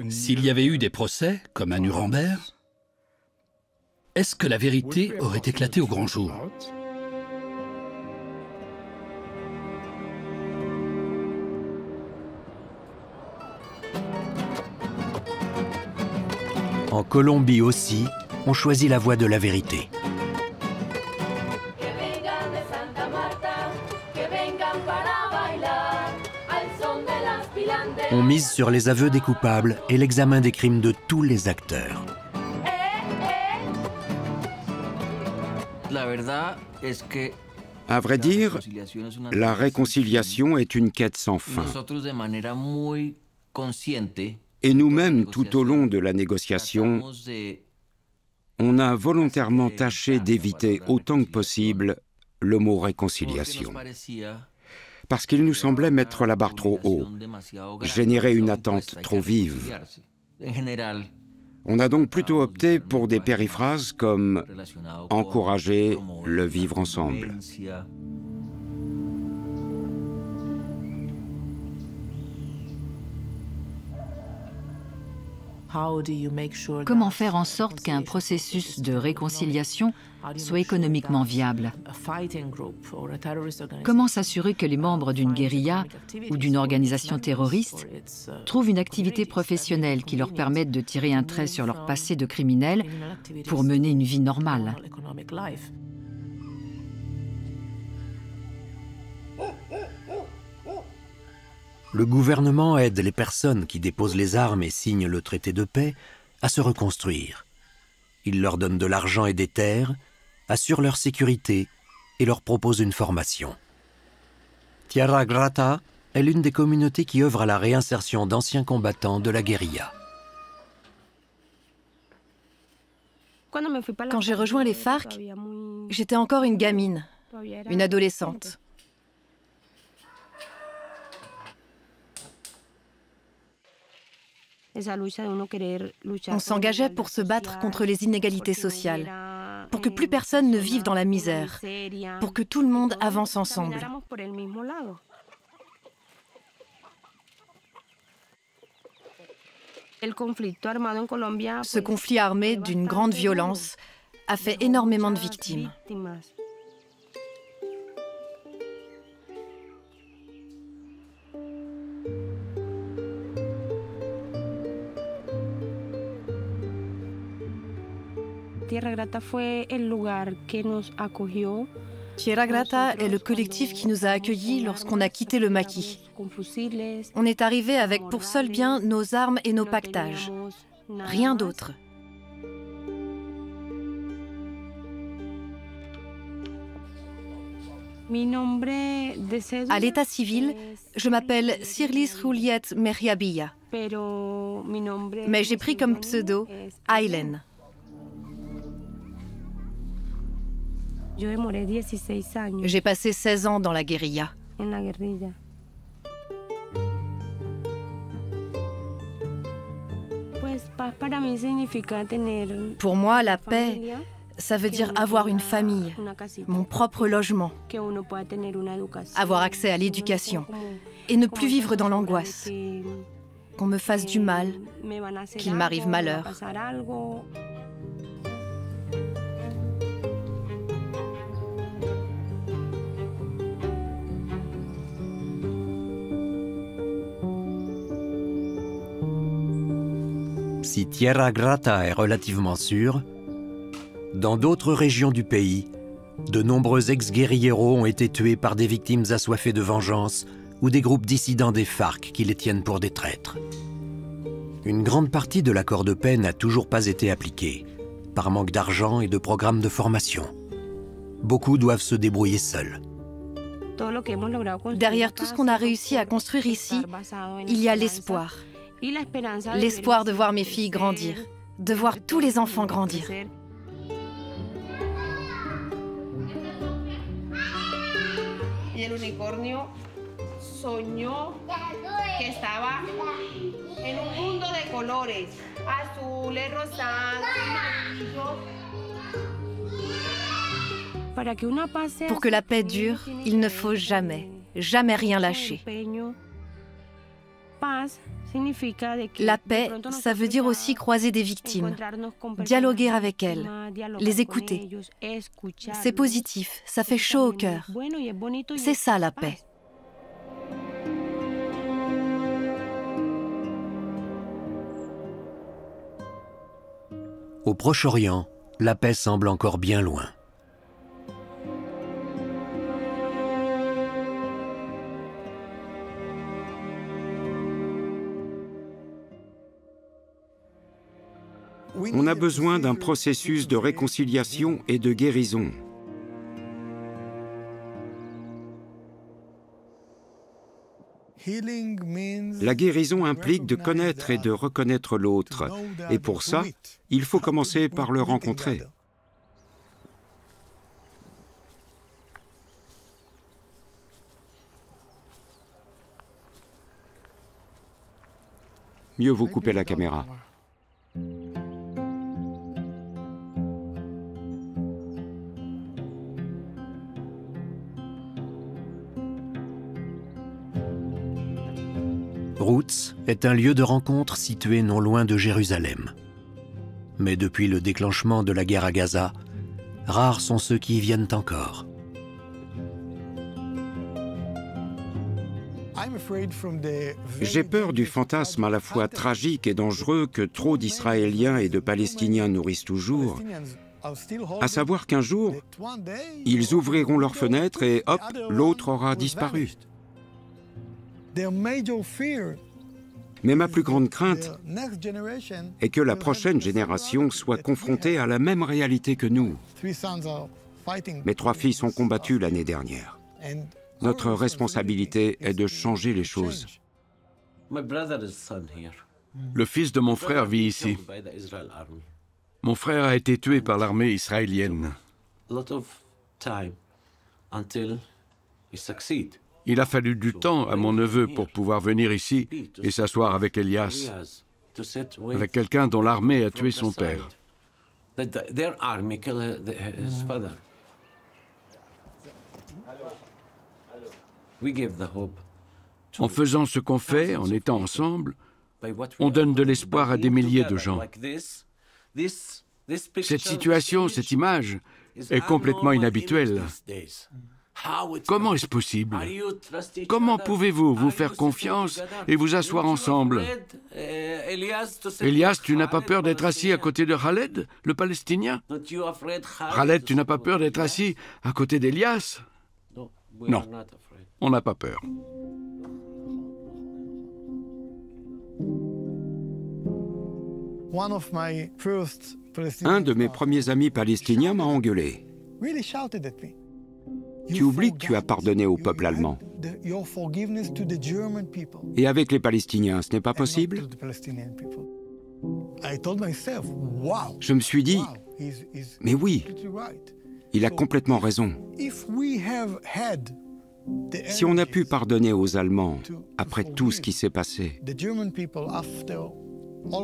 S'il y avait eu des procès, comme à Nuremberg, est-ce que la vérité aurait éclaté au grand jour? En Colombie aussi, on choisit la voie de la vérité. On mise sur les aveux des coupables et l'examen des crimes de tous les acteurs. À vrai dire, la réconciliation est une quête sans fin. Et nous-mêmes, tout au long de la négociation, on a volontairement tâché d'éviter autant que possible le mot réconciliation. Parce qu'il nous semblait mettre la barre trop haut, générer une attente trop vive. On a donc plutôt opté pour des périphrases comme « encourager le vivre ensemble ». Comment faire en sorte qu'un processus de réconciliation soit économiquement viable? Comment s'assurer que les membres d'une guérilla ou d'une organisation terroriste trouvent une activité professionnelle qui leur permette de tirer un trait sur leur passé de criminel pour mener une vie normale? Le gouvernement aide les personnes qui déposent les armes et signent le traité de paix à se reconstruire. Il leur donne de l'argent et des terres, assure leur sécurité et leur propose une formation. Tierra Grata est l'une des communautés qui œuvre à la réinsertion d'anciens combattants de la guérilla. Quand j'ai rejoint les FARC, j'étais encore une gamine, une adolescente. On s'engageait pour se battre contre les inégalités sociales, pour que plus personne ne vive dans la misère, pour que tout le monde avance ensemble. Ce conflit armé d'une grande violence a fait énormément de victimes. Tierra Grata est le collectif qui nous a accueillis lorsqu'on a quitté le maquis. On est arrivé avec pour seul bien nos armes et nos pactages. Rien d'autre. À l'état civil, je m'appelle Sirlis Juliet Meriabilla. Mais j'ai pris comme pseudo Aylen. J'ai passé 16 ans dans la guérilla. Pour moi, la paix, ça veut dire avoir une famille, mon propre logement, avoir accès à l'éducation et ne plus vivre dans l'angoisse, qu'on me fasse du mal, qu'il m'arrive malheur. Si Tierra Grata est relativement sûre, dans d'autres régions du pays, de nombreux ex-guérilleros ont été tués par des victimes assoiffées de vengeance ou des groupes dissidents des FARC qui les tiennent pour des traîtres. Une grande partie de l'accord de paix n'a toujours pas été appliquée, par manque d'argent et de programmes de formation. Beaucoup doivent se débrouiller seuls. Derrière tout ce qu'on a réussi à construire ici, il y a l'espoir. L'espoir de voir mes filles grandir, de voir tous les enfants grandir. Y el unicornio soñó que estaba en un mundo de colores, azules, rosados, amarillos. Pour que la paix dure, il ne faut jamais, jamais rien lâcher. La paix, ça veut dire aussi croiser des victimes, dialoguer avec elles, les écouter. C'est positif, ça fait chaud au cœur. C'est ça la paix. Au Proche-Orient, la paix semble encore bien loin. On a besoin d'un processus de réconciliation et de guérison. La guérison implique de connaître et de reconnaître l'autre. Et pour ça, il faut commencer par le rencontrer. Mieux vaut couper la caméra. Roots est un lieu de rencontre situé non loin de Jérusalem. Mais depuis le déclenchement de la guerre à Gaza, rares sont ceux qui y viennent encore. J'ai peur du fantasme à la fois tragique et dangereux que trop d'Israéliens et de Palestiniens nourrissent toujours, à savoir qu'un jour, ils ouvriront leurs fenêtres et hop, l'autre aura disparu. Mais ma plus grande crainte est que la prochaine génération soit confrontée à la même réalité que nous. Mes 3 fils ont combattu l'année dernière. Notre responsabilité est de changer les choses. Le fils de mon frère vit ici. Mon frère a été tué par l'armée israélienne. Il a fallu du temps à mon neveu pour pouvoir venir ici et s'asseoir avec Elias, avec quelqu'un dont l'armée a tué son père. En faisant ce qu'on fait, en étant ensemble, on donne de l'espoir à des milliers de gens. Cette situation, cette image, est complètement inhabituelle. Comment est-ce possible? Comment pouvez-vous vous faire confiance et vous asseoir ensemble? Elias, tu n'as pas peur d'être assis à côté de Khaled, le Palestinien? Khaled, tu n'as pas peur d'être assis à côté d'Elias? Non, on n'a pas peur. Un de mes premiers amis palestiniens m'a engueulé. Tu oublies que tu as pardonné au peuple allemand. Et avec les Palestiniens, ce n'est pas possible? Je me suis dit, mais oui, il a complètement raison. Si on a pu pardonner aux Allemands après tout ce qui s'est passé,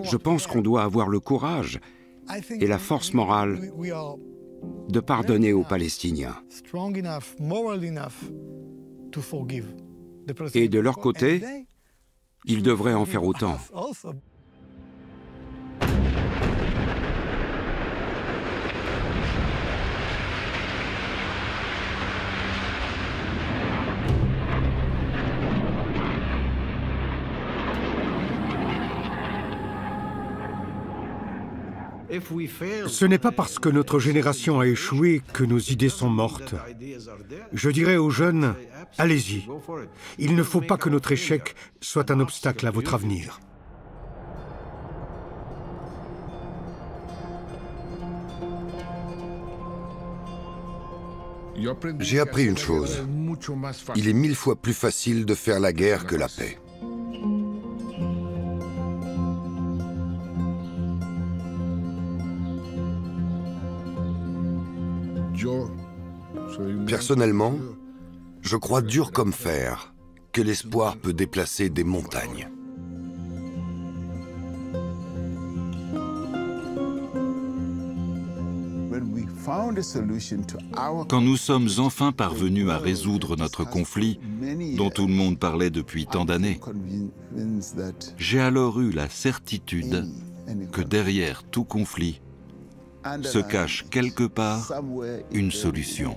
je pense qu'on doit avoir le courage et la force morale de pardonner aux Palestiniens. Et de leur côté, ils devraient en faire autant. Ce n'est pas parce que notre génération a échoué que nos idées sont mortes. Je dirais aux jeunes, allez-y. Il ne faut pas que notre échec soit un obstacle à votre avenir. J'ai appris une chose. Il est 1000 fois plus facile de faire la guerre que la paix. Personnellement, je crois dur comme fer que l'espoir peut déplacer des montagnes. Quand nous sommes enfin parvenus à résoudre notre conflit, dont tout le monde parlait depuis tant d'années, j'ai alors eu la certitude que derrière tout conflit se cache quelque part une solution.